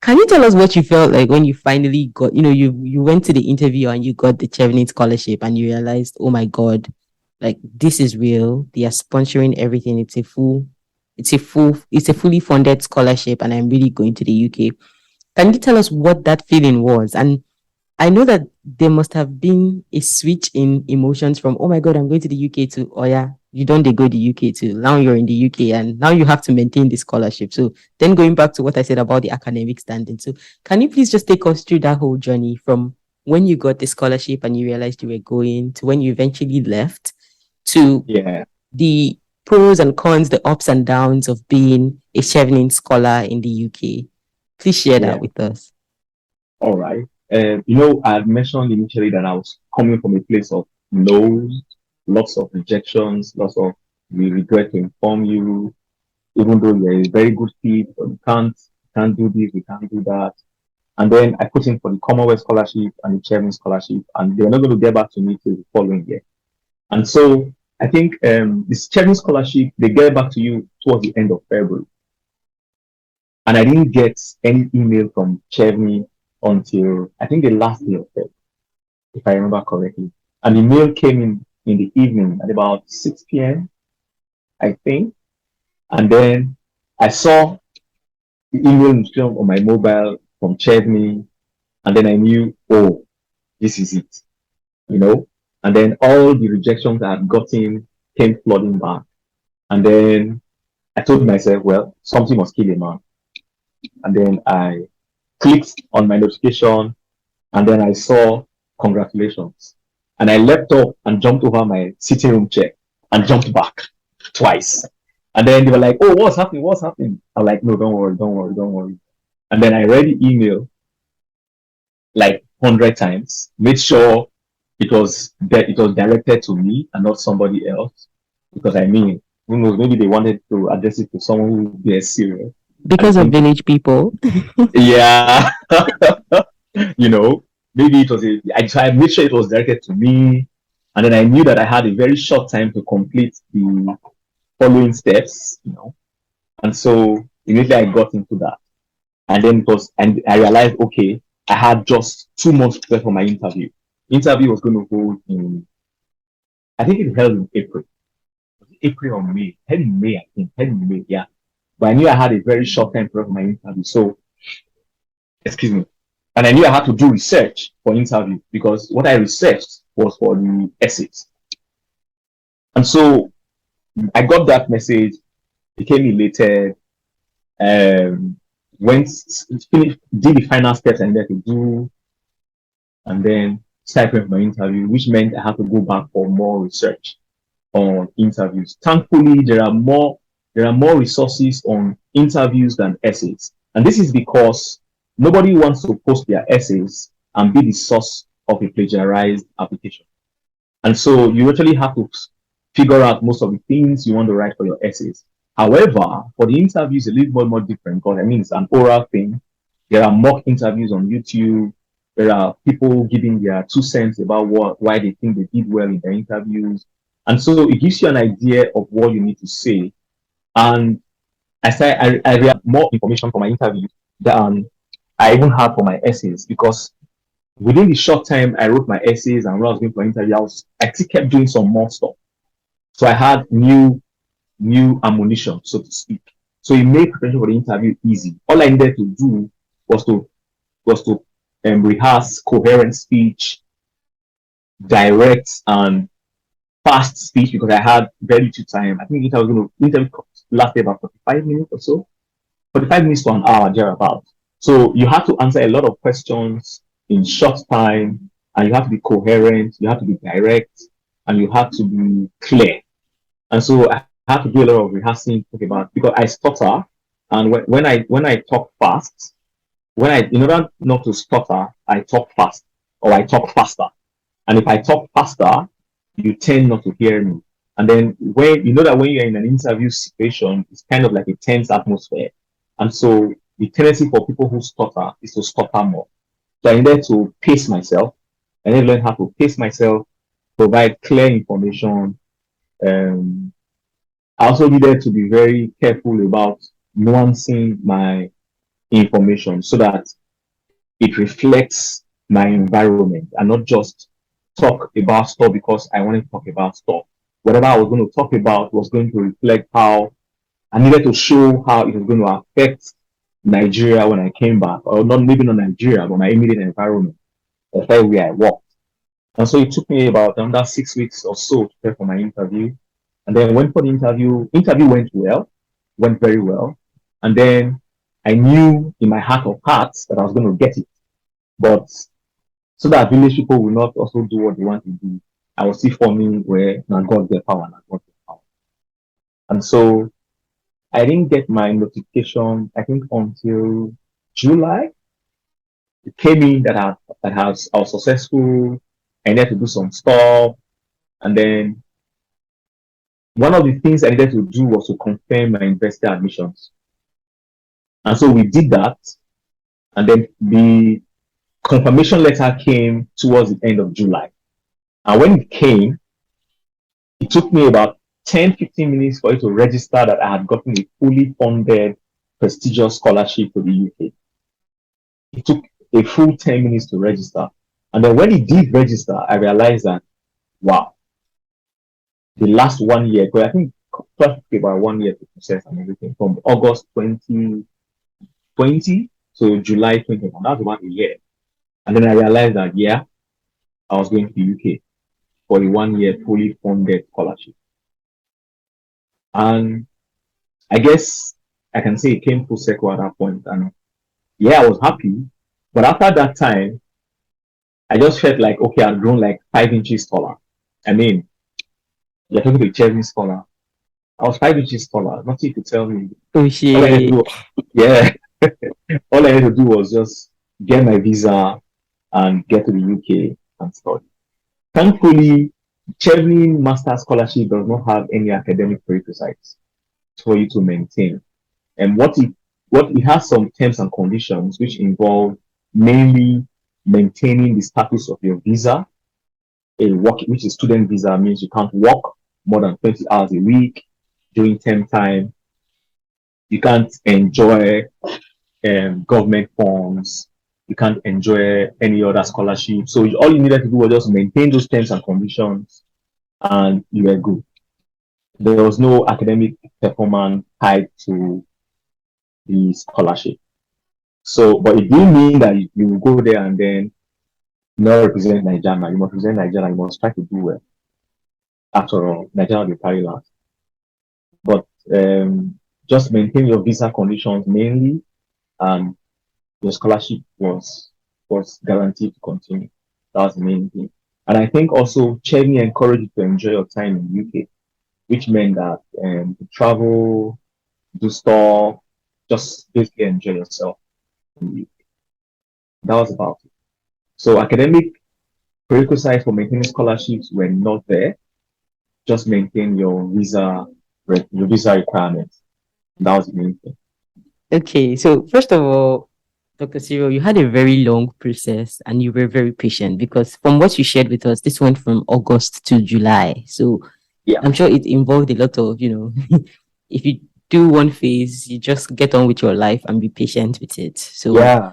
can you tell us what you felt like when you finally got, you went to the interview and you got the Chevening scholarship and you realized, oh my God, like this is real. They are sponsoring everything. It's a fully funded scholarship and I'm really going to the UK. Can you tell us what that feeling was? And I know that there must have been a switch in emotions from, oh my God, I'm going to the UK to, oh yeah, you don't they go to the UK to, now you're in the UK and now you have to maintain the scholarship. So then going back to what I said about the academic standing. So can you please just take us through that whole journey from when you got the scholarship and you realized you were going to when you eventually left to the pros and cons, the ups and downs of being a Chevening scholar in the UK? Please share that with us. All right. I had mentioned initially that I was coming from a place of no's, lots of rejections, lots of we regret to inform you, even though you're a very good fit, but you can't do this, we can't do that. And then I put in for the Commonwealth scholarship and the Chevening scholarship, and they're not going to get back to me till the following year. And so I think this Chevening scholarship, they get back to you towards the end of February. And I didn't get any email from Chevening until I think the last day of February, if I remember correctly. And the mail came in the evening at about 6 p.m., I think. And then I saw the email notification on my mobile from Chevening, and then I knew, oh, this is it, And then all the rejections I had gotten came flooding back. And then I told myself, well, something must kill a man. And then I clicked on my notification, and then I saw congratulations. And I leapt up and jumped over my sitting room chair and jumped back twice. And then they were like, oh, what's happening? What's happening? I'm like, no, don't worry, don't worry, don't worry. And then I read the email like 100 times, made sure it was directed to me and not somebody else. Because I mean, who knows, maybe they wanted to address it to someone who would be serious. Because of village people. Yeah. Maybe it was I made sure it was directed to me. And then I knew that I had a very short time to complete the following steps, And so immediately I got into that. And then and I realized, okay, I had just 2 months to prepare for my interview. Interview was going to hold I think it held in April. April or May. Held in May, I think. Held in May, yeah. But I knew I had a very short time to prepare for my interview. So, excuse me. And I knew I had to do research for interview because what I researched was for the essays. And so I got that message, became elated, finished, did the final steps I needed to do, and then started my interview, which meant I had to go back for more research on interviews. Thankfully, there are more resources on interviews than essays. And this is because nobody wants to post their essays and be the source of a plagiarized application. And so you actually have to figure out most of the things you want to write for your essays. However, for the interviews, a little bit more different because it's an oral thing. There are mock interviews on YouTube. There are people giving their 2 cents about why they think they did well in their interviews. And so it gives you an idea of what you need to say. And I read more information for my interview than I even had for my essays because within the short time I wrote my essays and when I was going for interview, I still kept doing some more stuff. So I had new ammunition, so to speak. So it made preparation for the interview easy. All I needed to do was to rehearse coherent speech, direct and fast speech because I had very little time. I think interview lasted about 45 minutes or so, 45 minutes to an hour thereabout. So you have to answer a lot of questions in short time, and you have to be coherent, you have to be direct, and you have to be clear. And so I have to do a lot of rehearsing about because I stutter, and when I talk fast, in order not to stutter, I talk fast or I talk faster. And if I talk faster, you tend not to hear me. And then when you're in an interview situation, it's kind of like a tense atmosphere. And so the tendency for people who stutter is to stutter more. So I needed to pace myself. I needed to learn how to pace myself, provide clear information. Um, I also needed to be very careful about nuancing my information so that it reflects my environment and not just talk about stuff because I wanted to talk about stuff. Whatever I was going to talk about was going to reflect how I needed to show how it was going to affect Nigeria when I came back, or not maybe not Nigeria, but my immediate environment, especially where I worked. And so it took me about another 6 weeks or so to prepare for my interview. And then went for the interview. Interview went well, went very well. And then I knew in my heart of hearts that I was going to get it. But so that village people will not also do what they want to do, I was still forming where now God get power, now God get power. And so I didn't get my notification, I think, until July. It came in I was successful. I needed to do some stuff. And then one of the things I needed to do was to confirm my university admissions. And so we did that. And then the confirmation letter came towards the end of July. And when it came, it took me about 10-15 minutes for it to register that I had gotten a fully funded, prestigious scholarship to the UK. It took a full 10 minutes to register. And then when it did register, I realized that, wow, the last 1 year, because I think it took about 1 year to process and everything, from August 2020 to July 2021. That was about a year. And then I realized that, yeah, I was going to the UK for a 1 year fully funded scholarship. And I guess I can say it came full circle at that point. And yeah, I was happy. But after that time, I just felt like, okay, I've grown like 5 inches taller. I mean, you're talking to a Chevening scholar. I was 5 inches taller. Nothing to tell me. Oh, All I had to shit. do, yeah, all I had to do was just get my visa and get to the UK and study. Thankfully, Chevening Master Scholarship does not have any academic prerequisites for you to maintain. And what it has some terms and conditions which involve mainly maintaining the status of your visa. A work, which is student visa, means you can't work more than 20 hours a week during term time. You can't enjoy government funds. You can't enjoy any other scholarship. So all you needed to do was just maintain those terms and conditions, and you were good. There was no academic performance tied to the scholarship. So, but it didn't mean that you will go there and then not represent Nigeria. You must represent Nigeria. You must try to do well. After all, Nigeria will carry last. But just maintain your visa conditions mainly, and your scholarship was guaranteed to continue. That was the main thing. And I think also Chevening encouraged you to enjoy your time in the UK, which meant that to travel, do stuff, just basically enjoy yourself in the UK. That was about it. So academic prerequisites for maintaining scholarships were not there. Just maintain your visa requirements. That was the main thing. Okay, so first of all, Dr. Cyril, you had a very long process and you were very patient because from what you shared with us, this went from August to July. So Yeah. I'm sure it involved a lot of, if you do one phase, you just get on with your life and be patient with it. So Yeah.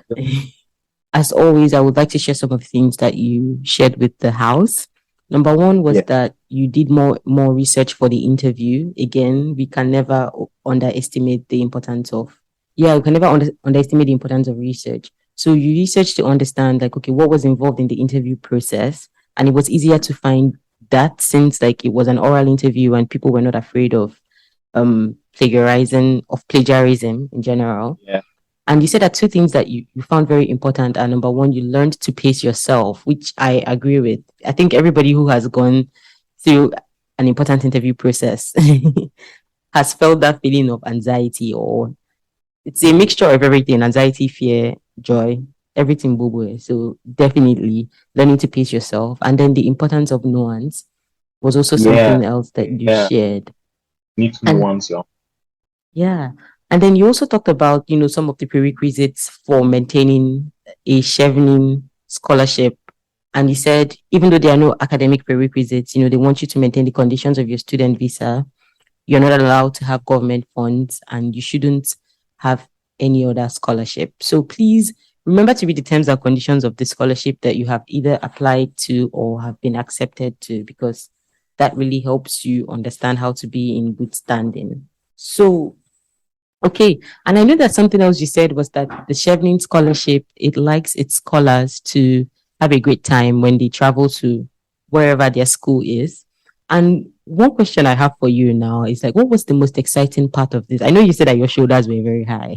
as always, I would like to share some of the things that you shared with the house. Number one was that you did more research for the interview. Again, we can never underestimate the importance of we can never underestimate the importance of research. So you researched to understand like, okay, what was involved in the interview process. And it was easier to find that since like it was an oral interview and people were not afraid of plagiarism in general. Yeah. And you said that two things that you found very important are number one, you learned to pace yourself, which I agree with. I think everybody who has gone through an important interview process has felt that feeling of anxiety, or it's a mixture of everything, anxiety, fear, joy, everything boo. So definitely learning to pace yourself. And then the importance of nuance was also something else that you shared. Need to nuance your. Yeah. And then you also talked about, some of the prerequisites for maintaining a Chevening scholarship. And he said, even though there are no academic prerequisites, they want you to maintain the conditions of your student visa. You're not allowed to have government funds and you shouldn't have any other scholarship. So please remember to read the terms and conditions of the scholarship that you have either applied to or have been accepted to, because that really helps you understand how to be in good standing. So, okay. And I know that something else you said was that the Chevening scholarship, it likes its scholars to have a great time when they travel to wherever their school is. And one question I have for you now is like, what was the most exciting part of this? I know you said that your shoulders were very high.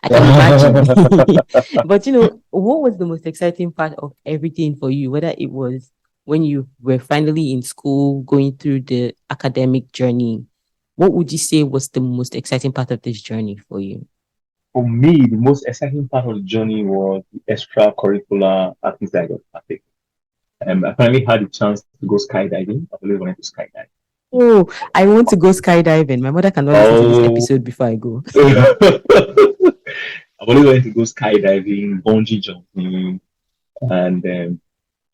I can imagine. But what was the most exciting part of everything for you? Whether it was when you were finally in school, going through the academic journey, what would you say was the most exciting part of this journey for you? For me, the most exciting part of the journey was the extracurricular activities I got to partake. I finally had a chance to go skydiving. I really wanted to skydive. Oh, I want to go skydiving. My mother cannot listen to this Oh, episode before I go. I've always wanted to go skydiving, bungee jumping, and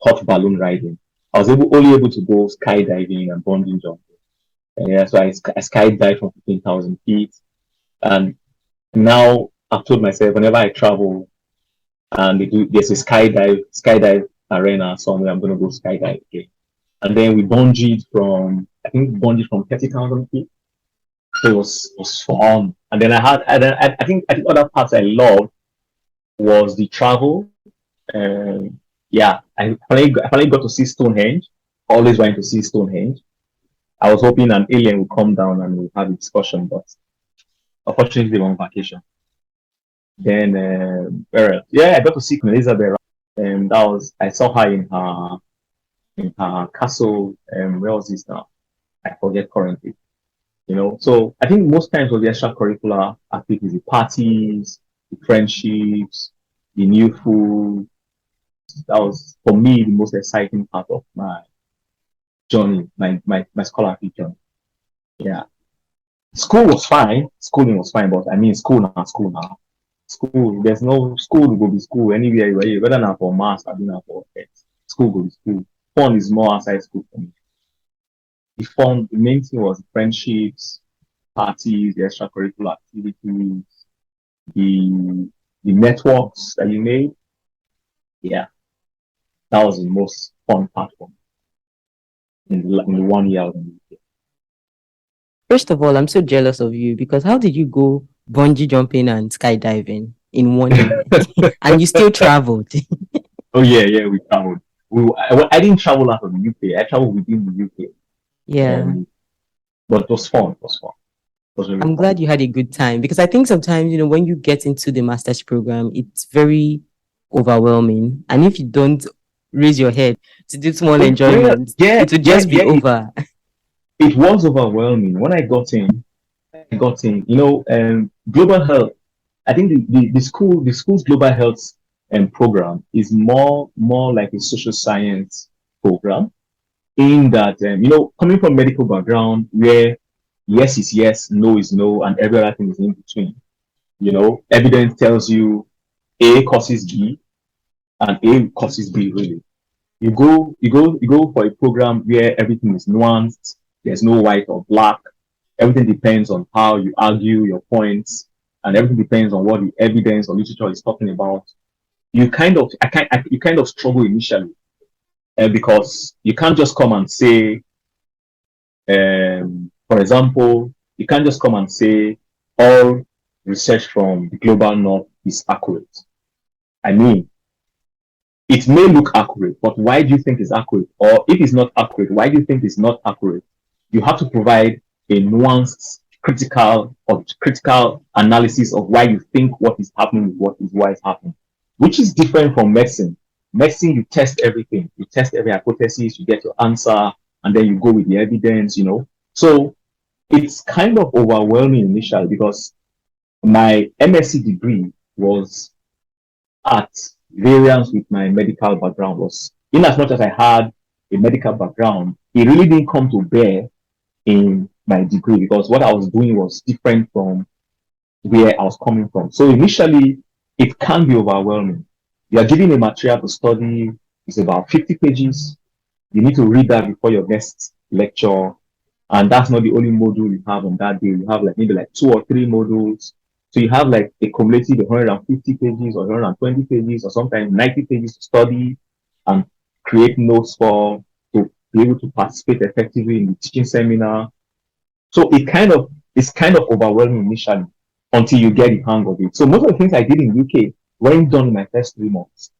hot balloon riding. I was only able to go skydiving and bungee jumping. And yeah, so I skydived from 15,000 feet. And now I've told myself whenever I travel and there's a skydive arena somewhere, I'm going to go skydive again. And then we I think bungeed from 30,000 feet. So it was fun. And then I think other parts I loved was the travel. Yeah, I finally got to see Stonehenge. Always wanting to see Stonehenge. I was hoping an alien would come down and we'd have a discussion, but unfortunately they were on vacation. Then where else? Yeah, I got to see Queen Elizabeth, and I saw her in her castle. Where was this now? I forget currently. So I think most times with the extracurricular activities, the parties, the friendships, the new food, that was for me the most exciting part of my journey, my scholarship journey. Yeah. School was fine. Schooling was fine, but I mean school now, school now. School, there's no school go be school anywhere you are, whether not for mass or not for health. School go be school. Fun is more outside school for me. The main thing was friendships, parties, the extracurricular activities, the the networks that you made. Yeah, that was the most fun part for me in the 1 year I was in the UK. First of all, I'm so jealous of you because how did you go bungee jumping and skydiving in 1 year? And you still traveled. Oh yeah, yeah, we traveled. I didn't travel out of the UK. I traveled within the UK. Yeah. Um, but it was fun. It was fun. It was really I'm fun. glad you had a good time because I think sometimes, when you get into the master's program, it's very overwhelming. And if you don't raise your head to do small Well, enjoyments, yeah, it will yeah, just be yeah. over. It was overwhelming when I got in. Global health. I think the school's global health program is more like a social science program in that coming from medical background where yes is yes, no is no, and every other thing is in between. Evidence tells you A causes B and A causes B really. You go for a program where everything is nuanced, there's no white or black, everything depends on how you argue your points, and everything depends on what the evidence or literature is talking about. You kind of struggle initially, because you can't just come and say, for example, you can't just come and say all research from the global north is accurate. I mean, it may look accurate, but why do you think it's accurate? Or if it's not accurate, why do you think it's not accurate? You have to provide a nuanced, critical analysis of why you think what is happening is why it's happening, which is different from medicine. Medicine, you test everything, you test every hypothesis, you get your answer, and then you go with the evidence. So it's kind of overwhelming initially because my MSc degree was at variance with my medical background. Was in as much as I had a medical background, it really didn't come to bear in my degree because what I was doing was different from where I was coming from. So initially, it can be overwhelming You are given a material to study. It's about 50 pages. You need to read that before your next lecture. And that's not the only module you have on that day. You have like maybe like 2 or 3 modules. So you have like a cumulative 150 pages or 120 pages or sometimes 90 pages to study and create notes for to be able to participate effectively in the teaching seminar. So it's kind of overwhelming initially until you get the hang of it. So most of the things I did in UK weren't done in my first 3 months.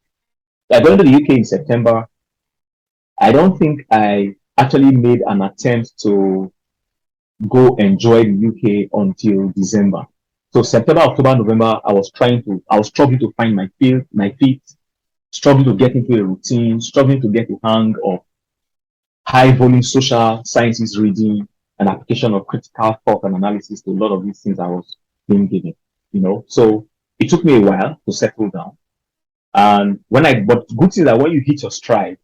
I went to the UK in September. I don't think I actually made an attempt to go enjoy the UK until December. So September, October, November, I was struggling to find my feet, struggling to get into a routine, struggling to get the hang of high volume social sciences reading and application of critical thought and analysis to a lot of these things I was being given, you know. So it took me a while to settle down. And but good thing is that when you hit your stride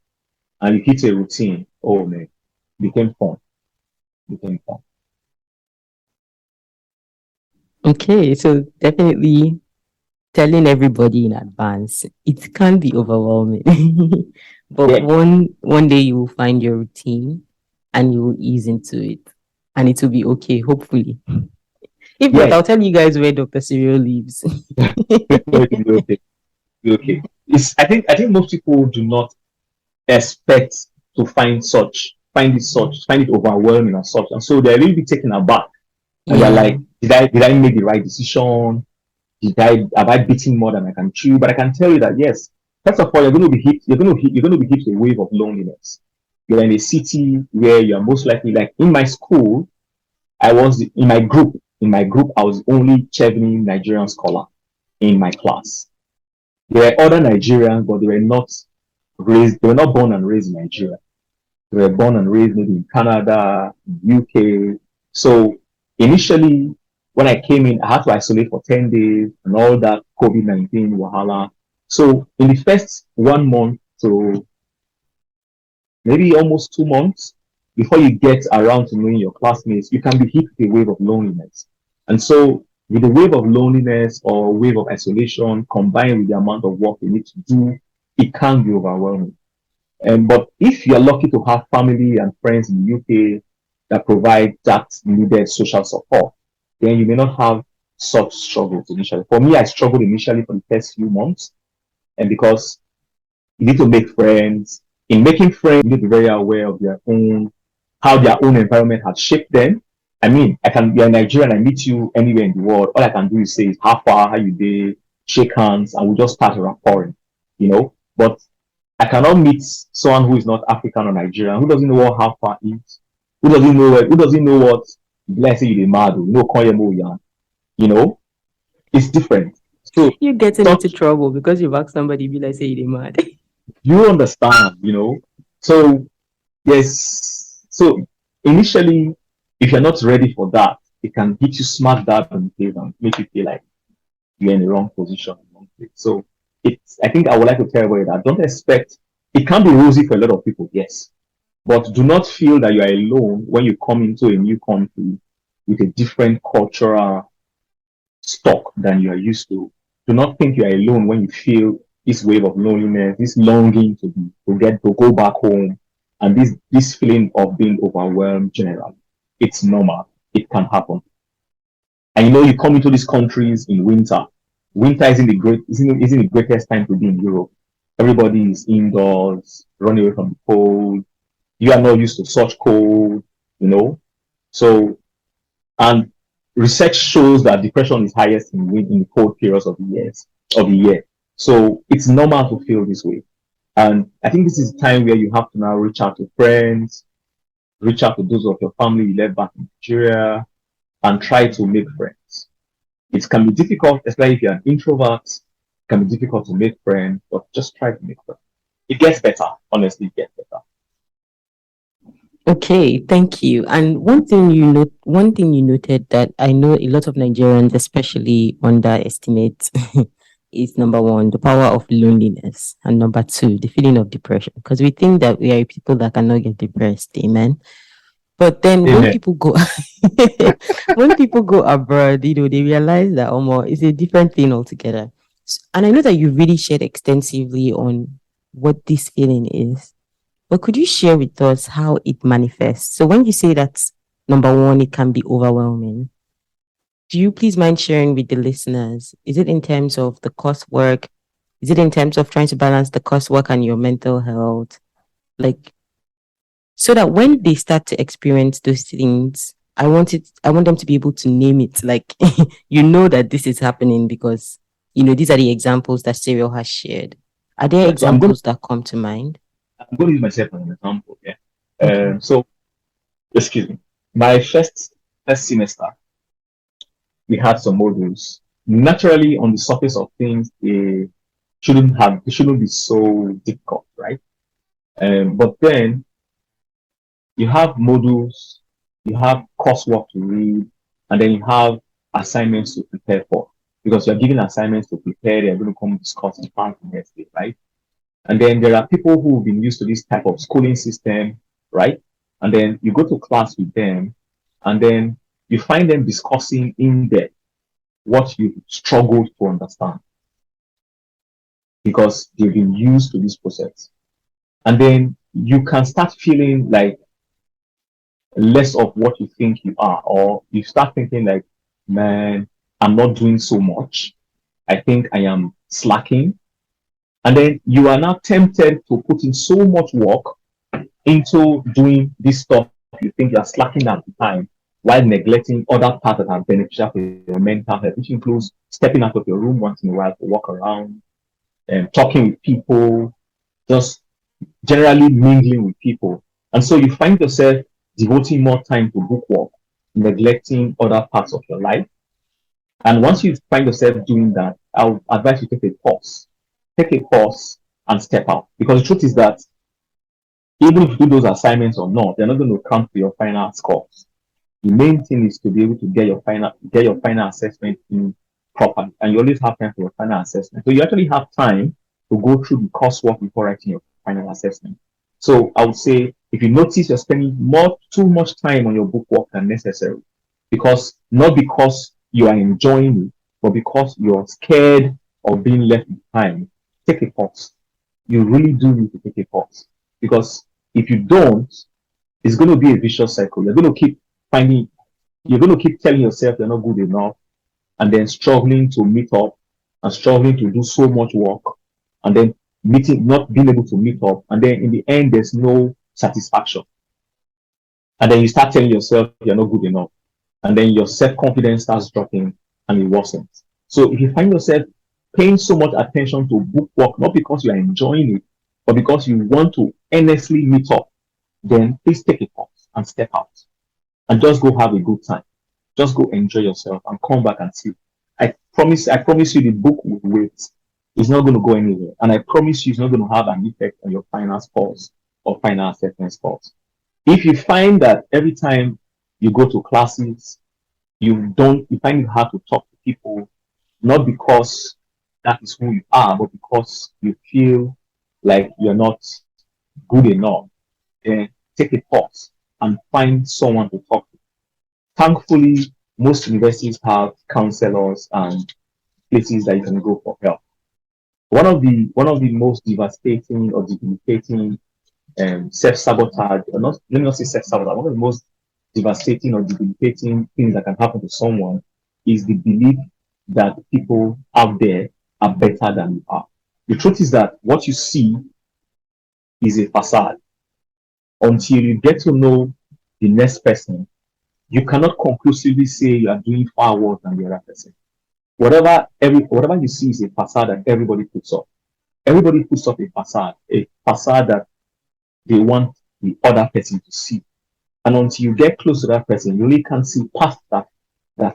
and you hit a routine, oh man, it became fun, it became fun. Okay, so definitely telling everybody in advance, it can be overwhelming. But Yeah, one day you will find your routine and you will ease into it. And it will be okay, hopefully. If not, yeah, I'll tell you guys where Dr. Cyril lives. it'll be okay, it'll be okay. I think most people do not expect to find it overwhelming and such. And so they're really taken aback. And they're Yeah. like, did I make the right decision? Have I beaten more than I can chew? But I can tell you that yes, first of all, you're going to be hit a wave of loneliness. You're in a city where you're most likely like in my school, I was in my group. In my group, I was the only Chevening Nigerian scholar in my class. There were other Nigerians, but they were not born and raised in Nigeria. They were born and raised maybe in Canada, UK. So initially, when I came in, I had to isolate for 10 days and all that COVID-19 wahala. So in the first 1 month to maybe almost 2 months, before you get around to knowing your classmates, you can be hit with a wave of loneliness. And so with the wave of loneliness or wave of isolation combined with the amount of work you need to do, it can be overwhelming. But if you're lucky to have family and friends in the UK that provide that needed social support, then you may not have such struggles initially. For me, I struggled initially for the first few months, and because you need to make friends. In making friends, you need to be very aware of how their own environment has shaped them. I mean, you're in Nigeria and I meet you anywhere in the world. All I can do is say, how far, how you day, shake hands, and we just start rapport, you know. But I cannot meet someone who is not African or Nigerian, who doesn't know what half far is, who doesn't know what bless you the mad, you know, it's different. So You're getting some, into trouble because you've asked somebody, be like, say they're mad. you understand, you know. So yes, so initially, if you're not ready for that, it can hit you smack dab in the face and make you feel like you're in the wrong position. So I think I would like to tell everybody that don't expect, it can be rosy for a lot of people, yes, but do not feel that you are alone when you come into a new country with a different cultural stock than you are used to. Do not think you are alone when you feel this wave of loneliness, this longing to go back home, and this feeling of being overwhelmed generally. It's normal. It can happen. And you know, you come into these countries in winter. Winter isn't the greatest time to be in Europe. Everybody is indoors, running away from the cold. You are not used to such cold, you know. So, and research shows that depression is highest in the cold periods of the year. So it's normal to feel this way. And I think this is a time where you have to now reach out to friends, reach out to those of your family you left back in Nigeria, and try to make friends. It can be difficult, especially if you're an introvert. It can be difficult to make friends, but just try to make friends. It gets better. Honestly, it gets better. Okay, thank you. And one thing you noted that I know a lot of Nigerians especially underestimate is number one, the power of loneliness, and number two, the feeling of depression. Because we think that we are people that cannot get depressed, amen. But then when Amen. people go when people go abroad, they realize that it's a different thing altogether. And I know that you really shared extensively on what this feeling is, but could you share with us how it manifests? So when you say that, number one, it can be overwhelming, do you please mind sharing with the listeners? Is it in terms of the coursework? Is it in terms of trying to balance the coursework and your mental health? Like, so that when they start to experience those things, I want them to be able to name it. Like, you know that this is happening because, these are the examples that Cyril has shared. Are there Yeah, so examples that come to mind? I'm going to use myself as an example. Yeah. Okay. So excuse me. My first semester, we had some modules. Naturally, on the surface of things, they shouldn't be so difficult, right? But then you have modules, you have coursework to read, and then you have assignments to prepare for. Because you're given assignments to prepare, they're going to come discuss in class the next day, right? And then there are people who've been used to this type of schooling system, right? And then you go to class with them, and then you find them discussing in depth what you struggled to understand because they've been used to this process. And then you can start feeling like less of what you think you are, or you start thinking like, man, I'm not doing so much. I think I am slacking. And then you are now tempted to put in so much work into doing this stuff you think you're slacking at the time while neglecting other parts that are beneficial for your mental health, which includes stepping out of your room once in a while to walk around and talking with people, just generally mingling with people. And so you find yourself devoting more time to bookwork, neglecting other parts of your life. And once you find yourself doing that, I'll advise you to take a pause. Take a pause and step out. Because the truth is that even if you do those assignments or not, they're not going to count for your final scores. The main thing is to be able to get your final assessment in properly, and you always have time for your final assessment. So you actually have time to go through the coursework before writing your final assessment. So I would say if you notice you're spending too much time on your book work than necessary, because not because you are enjoying it, but because you're scared of being left behind, take a pause. You really do need to take a pause because if you don't, it's going to be a vicious cycle. Finding, you're going to keep telling yourself you're not good enough and then struggling to meet up and struggling to do so much work and then not being able to meet up. And then in the end, there's no satisfaction. And then you start telling yourself you're not good enough. And then your self-confidence starts dropping and it worsens. So if you find yourself paying so much attention to book work, not because you are enjoying it, but because you want to earnestly meet up, then please take a pause and step out and just go have a good time. Just go enjoy yourself and come back and see. I promise you the book will wait. It's not going to go anywhere. And I promise you it's not going to have an effect on your final scores or final assessment scores. If you find that every time you go to classes, you find it hard to talk to people, not because that is who you are, but because you feel like you're not good enough, then take a pause and find someone to talk to. Thankfully, most universities have counselors and places that you can go for help. One of the most devastating or debilitating self-sabotage, or not let me not say self-sabotage, one of the most devastating or debilitating things that can happen to someone is the belief that people out there are better than you are. The truth is that what you see is a facade. Until you get to know the next person, you cannot conclusively say you are doing far worse than the other person. Whatever you see is a facade that everybody puts up. Everybody puts up a facade that they want the other person to see. And until you get close to that person, you really can't see past that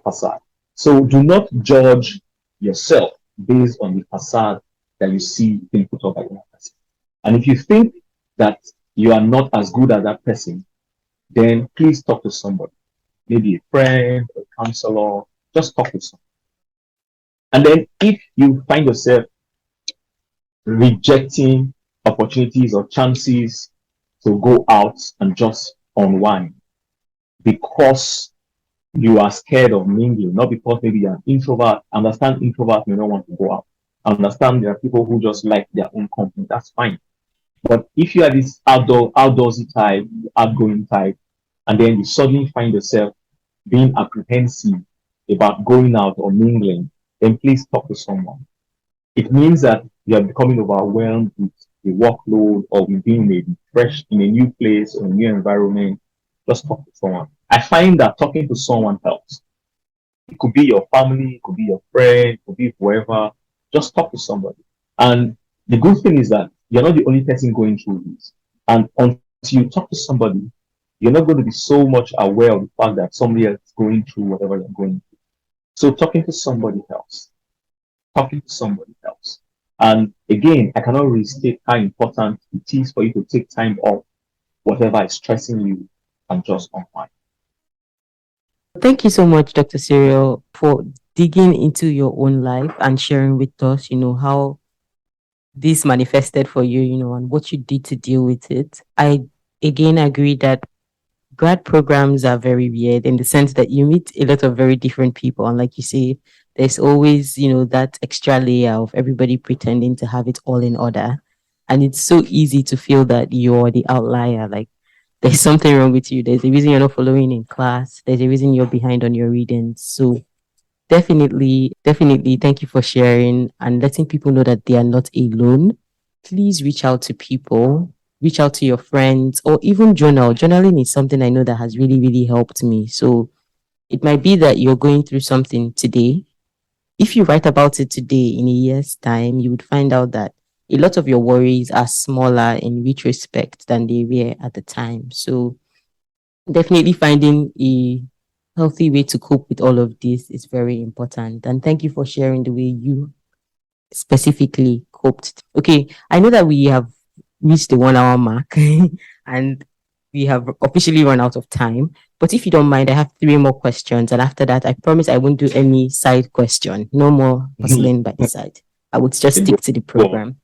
facade. So do not judge yourself based on the facade that you see being put up by that person. And if you think that you are not as good as that person, then please talk to somebody, maybe a friend, a counselor, just talk to someone. And then if you find yourself rejecting opportunities or chances to go out and just unwind because you are scared of mingling, not because maybe you're an introvert. I understand introverts may not want to go out. I understand there are people who just like their own company. That's fine. But if you are this outdoorsy type, outgoing type, and then you suddenly find yourself being apprehensive about going out or mingling, then please talk to someone. It means that you are becoming overwhelmed with the workload or with being fresh in a new place or a new environment. Just talk to someone. I find that talking to someone helps. It could be your family, it could be your friend, it could be whoever. Just talk to somebody. And the good thing is that you're not the only person going through this. And until you talk to somebody, you're not going to be so much aware of the fact that somebody else is going through whatever you're going through. So talking to somebody helps. Talking to somebody else. And again, I cannot restate how important it is for you to take time off whatever is stressing you and just unwind. Thank you so much, Dr. Cyril, for digging into your own life and sharing with us, how this manifested for you, and what you did to deal with it. I again agree that grad programs are very weird in the sense that you meet a lot of very different people. And like you say, there's always, that extra layer of everybody pretending to have it all in order. And it's so easy to feel that you're the outlier. Like there's something wrong with you. There's a reason you're not following in class. There's a reason you're behind on your reading. So definitely thank you for sharing and letting people know that they are not alone. Please reach out to people, reach out to your friends, or even journal. Journaling is something I know that has really, really helped me. So it might be that you're going through something today. If you write about it today in a year's time, you would find out that a lot of your worries are smaller in retrospect than they were at the time. So definitely finding a healthy way to cope with all of this is very important. And thank you for sharing the way you specifically coped. Okay, I know that we have reached the 1 hour mark and we have officially run out of time. But if you don't mind, I have three more questions. And after that, I promise I won't do any side question. No more hustling by the side. I would just stick to the program.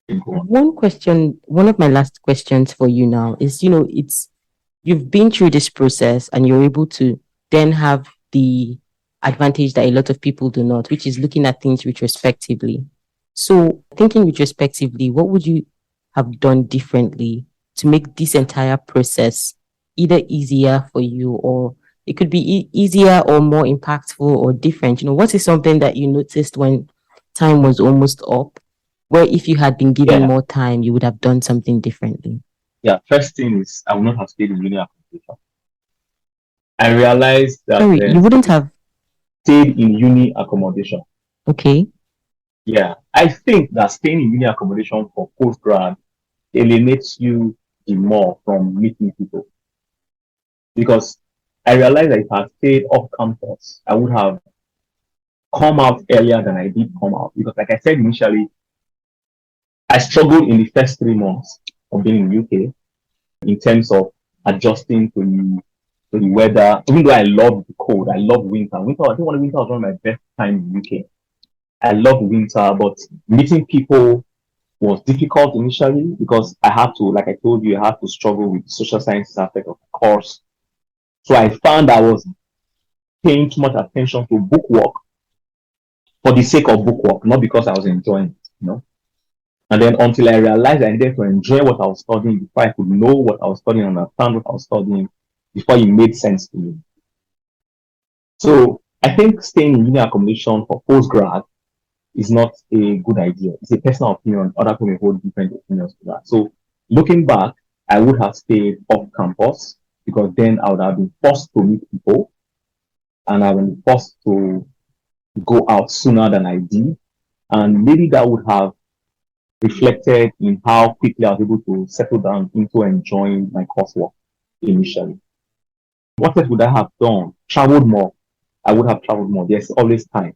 One question, one of my last questions for you now is, you've been through this process and you're able to then have the advantage that a lot of people do not, which is looking at things retrospectively. So, thinking retrospectively, what would you have done differently to make this entire process either easier for you, or it could be easier or more impactful or different? What is something that you noticed when time was almost up, where if you had been given more time, you would have done something differently? Yeah, first thing is I would not have stayed in uni accommodation. I realized that Sorry, you wouldn't have. stayed in uni accommodation. Okay. Yeah, I think that staying in uni accommodation for postgrad alienates you the more from meeting people. Because I realized that if I had stayed off campus, I would have come out earlier than I did come out. Because like I said initially, I struggled in the first 3 months of being in UK in terms of adjusting to the weather. Even though I love the cold, I love winter. I think winter was one of my best times in UK. I love winter, but meeting people was difficult initially because I had to, like I told you, I had to struggle with the social sciences aspect of the course. So I found I was paying too much attention to bookwork for the sake of bookwork, not because I was enjoying it. And then until I realized I needed to enjoy what I was studying before I could know what I was studying and understand what I was studying before it made sense to me. So I think staying in uni accommodation for postgrad is not a good idea. It's a personal opinion. Other people may hold different opinions to that. So looking back, I would have stayed off campus because then I would have been forced to meet people and I would have been forced to go out sooner than I did. And maybe that would have reflected in how quickly I was able to settle down into enjoying my coursework initially. What else would I have done? Traveled more. I would have traveled more. There's always time.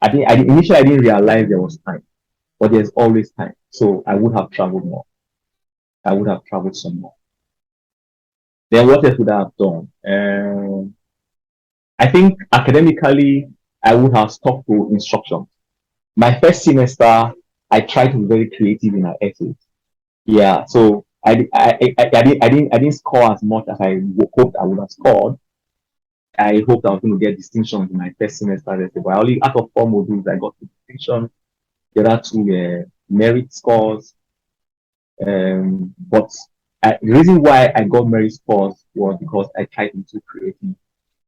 Initially I didn't realize there was time, but there's always time. So I would have traveled more. I would have traveled some more. Then what else would I have done? I think academically I would have stuck to instruction. My first semester, I tried to be very creative in my essays. Yeah, so I didn't score as much as I hoped I would have scored. I hoped I was going to get distinctions in my first semester. But I only out of 4 modules I got distinction. The other two were merit scores. But the reason why I got merit scores was because I tried to be too creative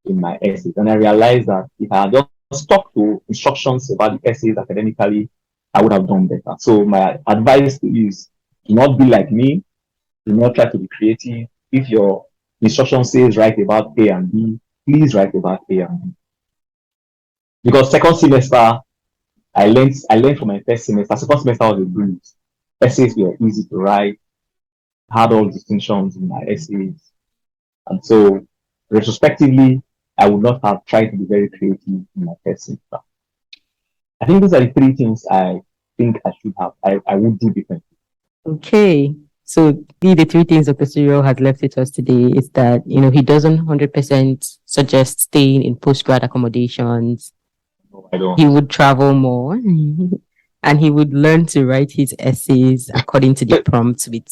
in my essays. And I realized that if I had just stuck to instructions about the essays academically, I would have done better. So my advice to you is do not be like me. Do not try to be creative. If your instruction says write about A and B, please write about A and B. Because second semester, I learned from my first semester. Second semester was a breeze. Essays were easy to write, had all distinctions in my essays. And so retrospectively, I would not have tried to be very creative in my first semester. I think those are the three things I think I would do differently. Okay. So the three things Dr. Cyril has left with us today is that, he doesn't 100% suggest staying in postgrad accommodations. No, I don't. He would travel more and he would learn to write his essays according to the prompts with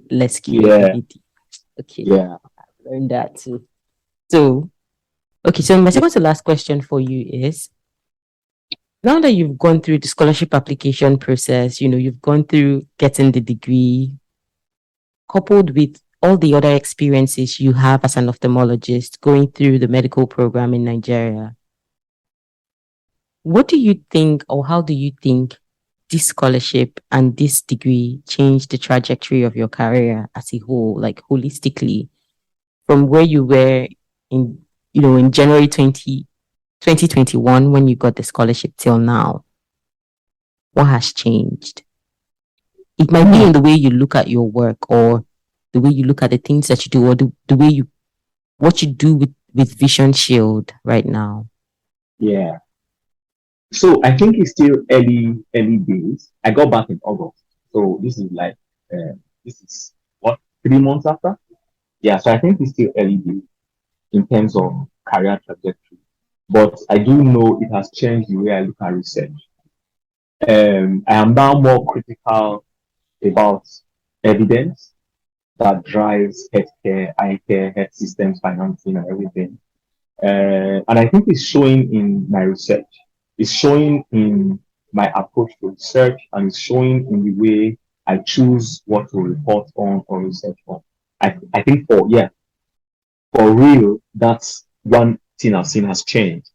less creativity. Okay. Yeah. I've learned that too. So, okay. So my second to last question for you is, now that you've gone through the scholarship application process, you've gone through getting the degree, coupled with all the other experiences you have as an ophthalmologist going through the medical program in Nigeria, what do you think, or how do you think this scholarship and this degree changed the trajectory of your career as a whole, like holistically, from where you were in January 2021 when you got the scholarship till now? What has changed? It might be in the way you look at your work, or the way you look at the things that you do, or the way what you do with Vision Shield right now. Yeah. So I think it's still early days. I got back in August. So this is what, 3 months after? Yeah. So I think it's still early days in terms of career trajectory. But I do know it has changed the way I look at research. I am now more critical about evidence that drives healthcare, eye care, health systems, financing, and everything. And I think it's showing in my research. It's showing in my approach to research, and it's showing in the way I choose what to report on or research on. I think for real, that's one thing I've seen has changed.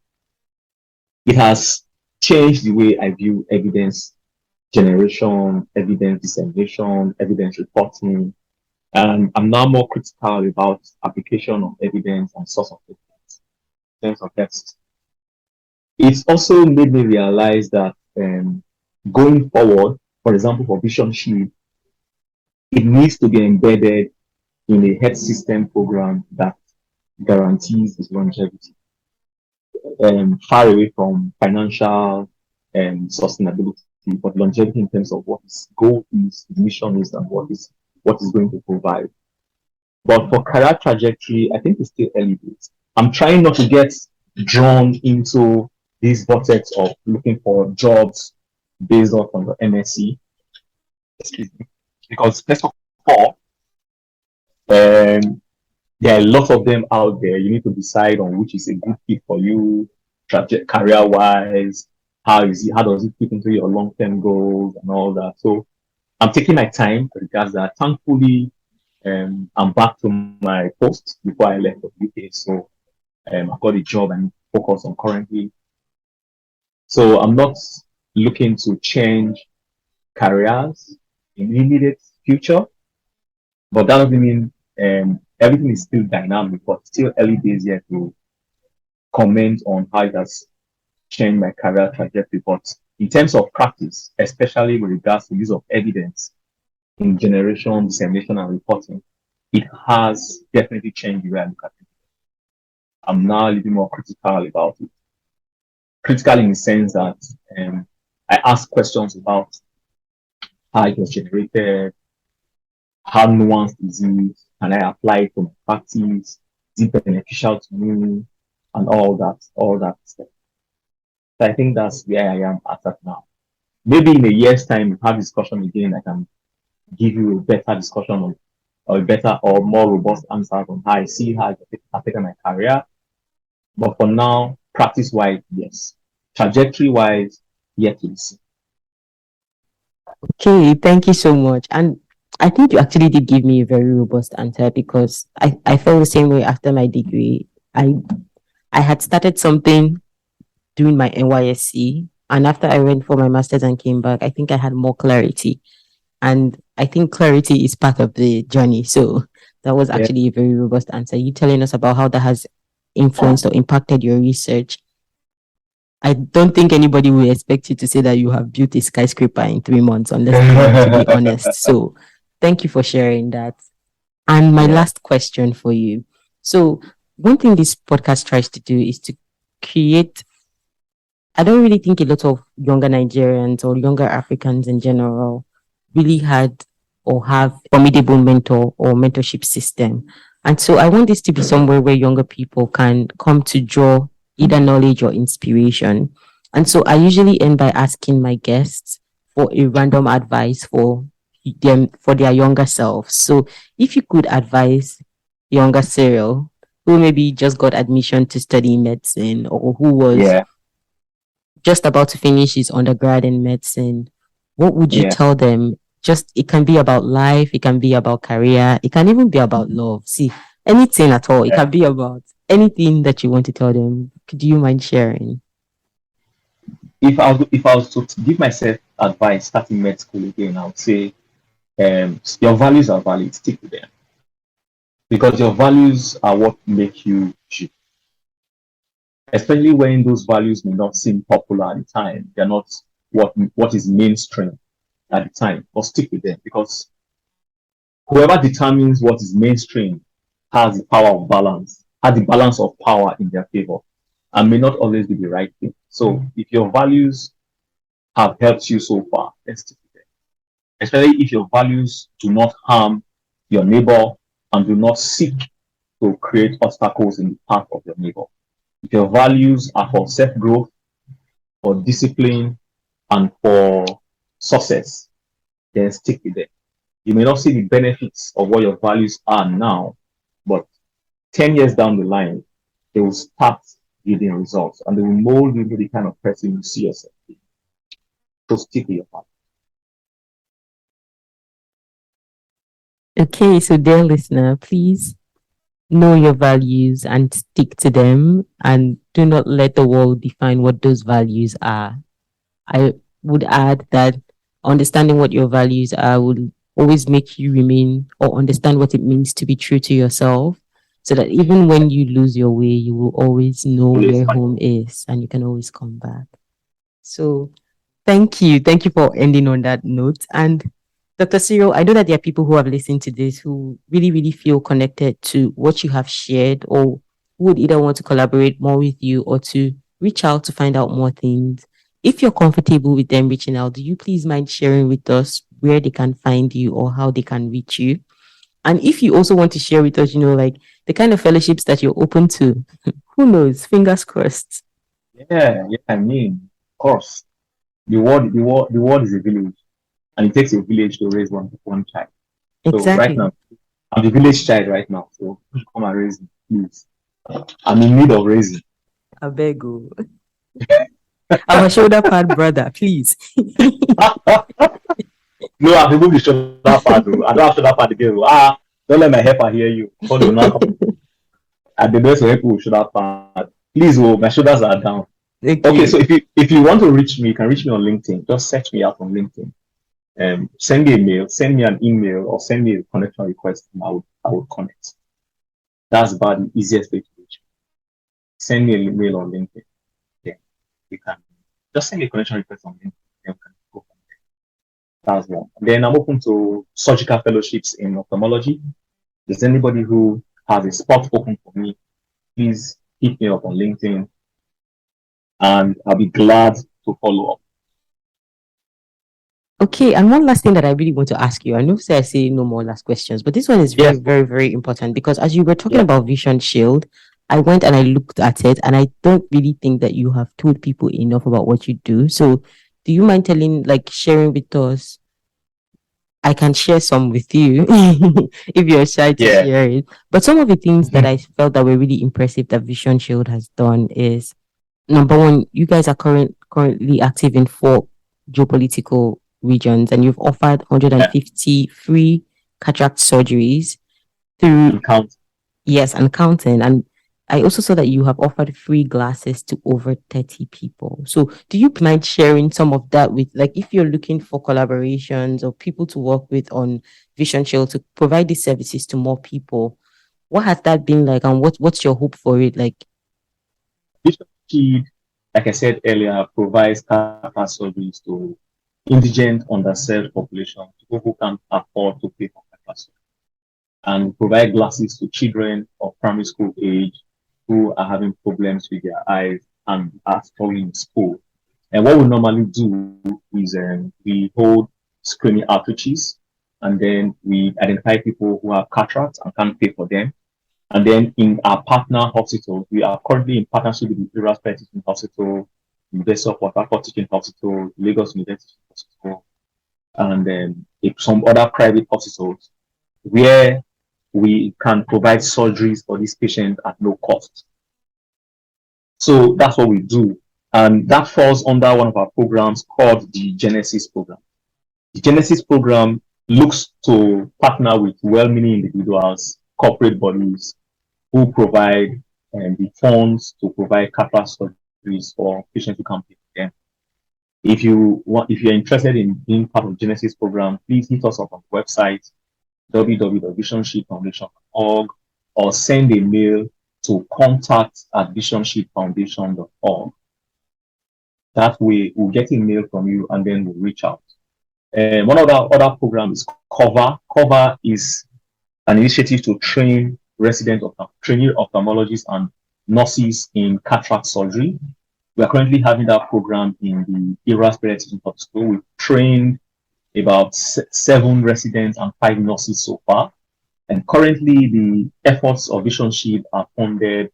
It has changed the way I view evidence generation, evidence dissemination, evidence reporting. And I'm now more critical about application of evidence and source of evidence in terms of tests. It's also made me realize that going forward, for example, for Vision Shield, it needs to be embedded in a health system program that guarantees its longevity, far away from financial sustainability, but longevity in terms of what its goal is, its mission is, and what is going to provide. But for career trajectory, I think it's still early days. I'm trying not to get drawn into this vortex of looking for jobs based off on the MSc. Excuse me. Because first of all, um, there are a lot of them out there. You need to decide on which is a good fit for you, career wise. How does it fit into your long term goals and all that? So I'm taking my time regards that. Thankfully, I'm back to my post before I left the UK. So I've got a job and focus on currently. So I'm not looking to change careers in the immediate future, but that doesn't mean everything is still dynamic, but still early days yet to comment on how it has changed my career trajectory. But in terms of practice, especially with regards to use of evidence in generation, dissemination, and reporting, it has definitely changed the way I look at it. I'm now a little more critical about it. Critical in the sense that I ask questions about how it was generated, how nuanced is it, can I apply it to my practice, is it beneficial to me, and all that stuff. So I think that's where I am at that now. Maybe in a year's time, we have discussion again. I can give you a better discussion on, or a better or more robust answers on how I see how it affected my career. But for now, practice wise, yes. Trajectory wise, yet to be seen. Okay, thank you so much. And I think you actually did give me a very robust answer because I felt the same way after my degree. I had started something doing my NYSC, and after I went for my master's and came back, I think I had more clarity. And I think clarity is part of the journey. So that was Yeah. actually a very robust answer. You telling us about how that has influenced or impacted your research. I don't think anybody will expect you to say that you have built a skyscraper in 3 months unless they want to be honest. So thank you for sharing that. And my Yeah. last question for you. So one thing this podcast tries to do is to create, I don't really think a lot of younger Nigerians or younger Africans in general really had or have formidable mentor or mentorship system. And so I want this to be somewhere where younger people can come to draw either knowledge or inspiration. And so I usually end by asking my guests for a random advice for them for their younger selves. So if you could advise younger Cyril, who maybe just got admission to study medicine or who was Yeah. just about to finish his undergrad in medicine, what would you Yeah. tell them? Just it can be about life, it can be about career, it can even be about love. See, anything at all. It Yeah. can be about anything that you want to tell them. Could you mind sharing? If I was to give myself advice starting med school again, I would say your values are valid, stick with them. Because your values are what make you you. Especially when those values may not seem popular at the time. They're not what is mainstream at the time. But stick with them because whoever determines what is mainstream has the power of balance, has the balance of power in their favor, and may not always be the right thing. So if your values have helped you so far, then stick with them. Especially if your values do not harm your neighbor and do not seek to create obstacles in the path of your neighbor. If your values are for self growth, for discipline, and for success, then stick with them. You may not see the benefits of what your values are now, but 10 years down the line, they will start giving results and they will mold you into the kind of person you see yourself being. So stick with your values. Okay, so dear listener, please know your values and stick to them and do not let the world define what those values are. I would add that understanding what your values are will always make you remain or understand what it means to be true to yourself. So that even when you lose your way, you will always know Always where find. home is and you can always come back. So thank you. Thank you for ending on that note. And Dr. Cyril, I know that there are people who have listened to this who really, really feel connected to what you have shared or who would either want to collaborate more with you or to reach out to find out more things. If you're comfortable with them reaching out, do you please mind sharing with us where they can find you or how they can reach you? And if you also want to share with us, like the kind of fellowships that you're open to, who knows? Fingers crossed. Yeah, yeah, I mean, of course, the world is a village, and it takes a village to raise one child. So right Exactly. now, I'm the village child right now. So come and raise me, please. I'm in need of raising. I beg you. I'm a shoulder pad brother, please. No, I've removed the shoulder pad. Though. I don't have shoulder pad again. Don't let my helper hear you. Hold on, now come. At the best help with shoulder pad. Please, my shoulders are down. Okay, Okay. so if you want to reach me, you can reach me on LinkedIn. Just search me out on LinkedIn. Send me a mail, send me an email, or send me a connection request, and I would connect. That's about the easiest way to reach me. Send me an email on LinkedIn. Then you can just send me a connection request on LinkedIn. Then we can go from there. That's one. Then I'm open to surgical fellowships in ophthalmology. Is anybody who has a spot open for me, please hit me up on LinkedIn, and I'll be glad to follow up. Okay, and one last thing that I really want to ask you. I know say I say no more last questions, but this one is very, Yes. very, very important because as you were talking Yeah. about Vision Shield, I went and I looked at it and I don't really think that you have told people enough about what you do. So do you mind sharing with us? I can share some with you if you're shy to Yeah. share it. But some of the things that I felt that were really impressive that Vision Shield has done is number one, you guys are currently active in 4 geopolitical regions, and you've offered 150 free cataract surgeries through, yes, and counting. And I also saw that you have offered free glasses to over 30 people. So do you mind sharing some of that with, like, if you're looking for collaborations or people to work with on Vision Shield to provide these services to more people, what has that been like, and what's your hope for it? Like, Vision Shield, like I said earlier, provides cataract surgeries to indigent, underserved population, people who can't afford to pay for cataract surgery, and provide glasses to children of primary school age who are having problems with their eyes and are struggling in school. And what we normally do is we hold screening outreaches, and then we identify people who have cataracts and can't pay for them. And then in our partner hospitals, we are currently in partnership with the Imperial Teaching Hospital, University of Port Harcourt Teaching Hospital, Lagos University Hospital, and then some other private hospitals where we can provide surgeries for these patients at no cost. So that's what we do. And that falls under one of our programs called the Genesis program. The Genesis program looks to partner with well-meaning individuals, corporate bodies who provide the funds to provide cataract surgeries for patients who can't pay for them. If you're interested in being part of the Genesis program, please hit us up on the website www.visionshieldfoundation.org or send a mail to contact@visionshieldfoundation.org. That way, we'll get a mail from you and then we'll reach out. One of our other programs is Cover. Cover is an initiative to train trainee ophthalmologists and nurses in cataract surgery. We are currently having that program in the Grad Teaching Hospital. We've trained about 7 residents and 5 nurses so far. And currently, the efforts of Vision Shield are funded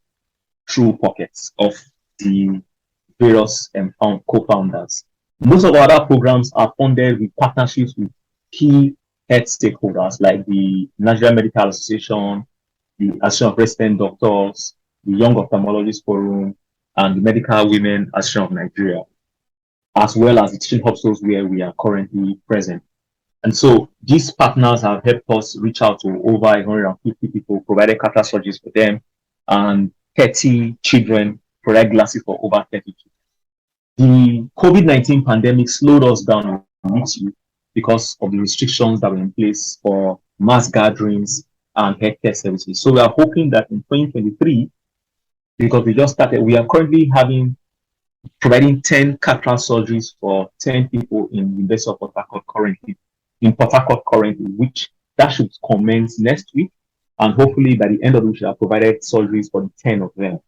through pockets of the various co-founders. Most of our other programs are funded with partnerships with key health stakeholders like the Nigerian Medical Association, the Association of Resident Doctors, the Young Ophthalmologist Forum, and the Medical Women Association of Nigeria, as well as the teaching hospitals where we are currently present. And so these partners have helped us reach out to over 150 people, provided cataract surgeries for them, and 30 children, provide glasses for over 30 children. The COVID-19 pandemic slowed us down a little because of the restrictions that were in place for mass gatherings and healthcare services. So we are hoping that in 2023, because we just started, we are currently providing 10 cataract surgeries for 10 people in the University of Port Harcourt currently, which that should commence next week. And hopefully by the end of the week, we have provided surgeries for the 10 of them.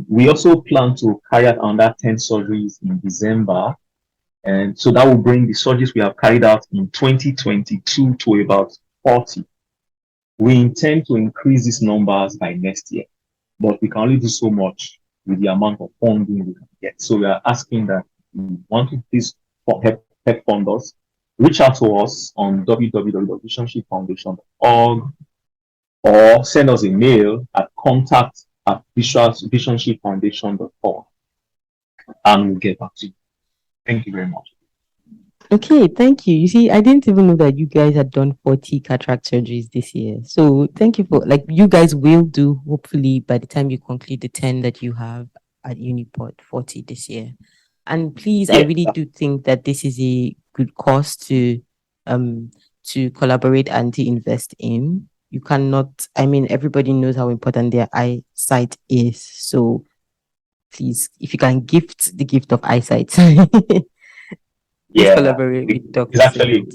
We also plan to carry out another 10 surgeries in December. And so that will bring the surgeries we have carried out in 2022 to about 40. We intend to increase these numbers by next year, but we can only do so much with the amount of funding we can get. So we are asking that we want to please help fund us, reach out to us on www.visionshieldfoundation.org or send us a mail at contact@visionshieldfoundation.org and we'll get back to you. Thank you very much. Okay, thank you. You see, I didn't even know that you guys had done 40 cataract surgeries this year. So thank you for, like, you guys will do, hopefully, by the time you conclude the 10 that you have at Uniport, 40 this year. And please, I really do think that this is a good cause to collaborate and to invest in. You cannot, I mean, everybody knows how important their eyesight is. So please, if you can gift the gift of eyesight, collaborate with doctors. Actually,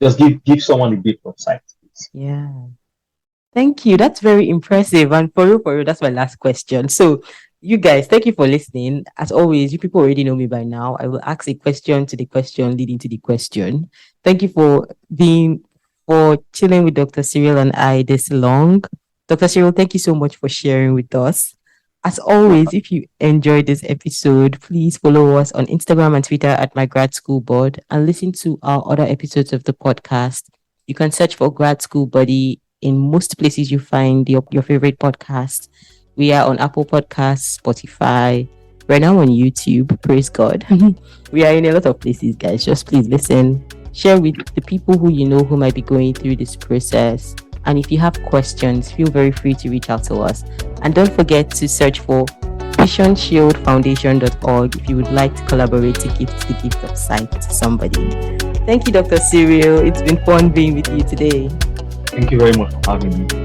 just give someone the gift of sight. Yeah. Thank you. That's very impressive. And for real, that's my last question. So you guys, thank you for listening. As always, you people already know me by now. I will ask a question to the question leading to the question. Thank you for chilling with Dr. Cyril and I this long. Dr. Cyril, thank you so much for sharing with us. As always, if you enjoyed this episode, please follow us on Instagram and Twitter at My Grad School Board and listen to our other episodes of the podcast. You can search for Grad School Buddy in most places you find your favorite podcast. We are on Apple Podcasts, Spotify, We're now on YouTube. Praise God. We are in a lot of places, guys. Just please listen. Share with the people who you know who might be going through this process. And if you have questions, feel very free to reach out to us. And don't forget to search for visionshieldfoundation.org if you would like to collaborate to gift the gift of sight to somebody. Thank you, Dr. Cyril. It's been fun being with you today. Thank you very much for having me.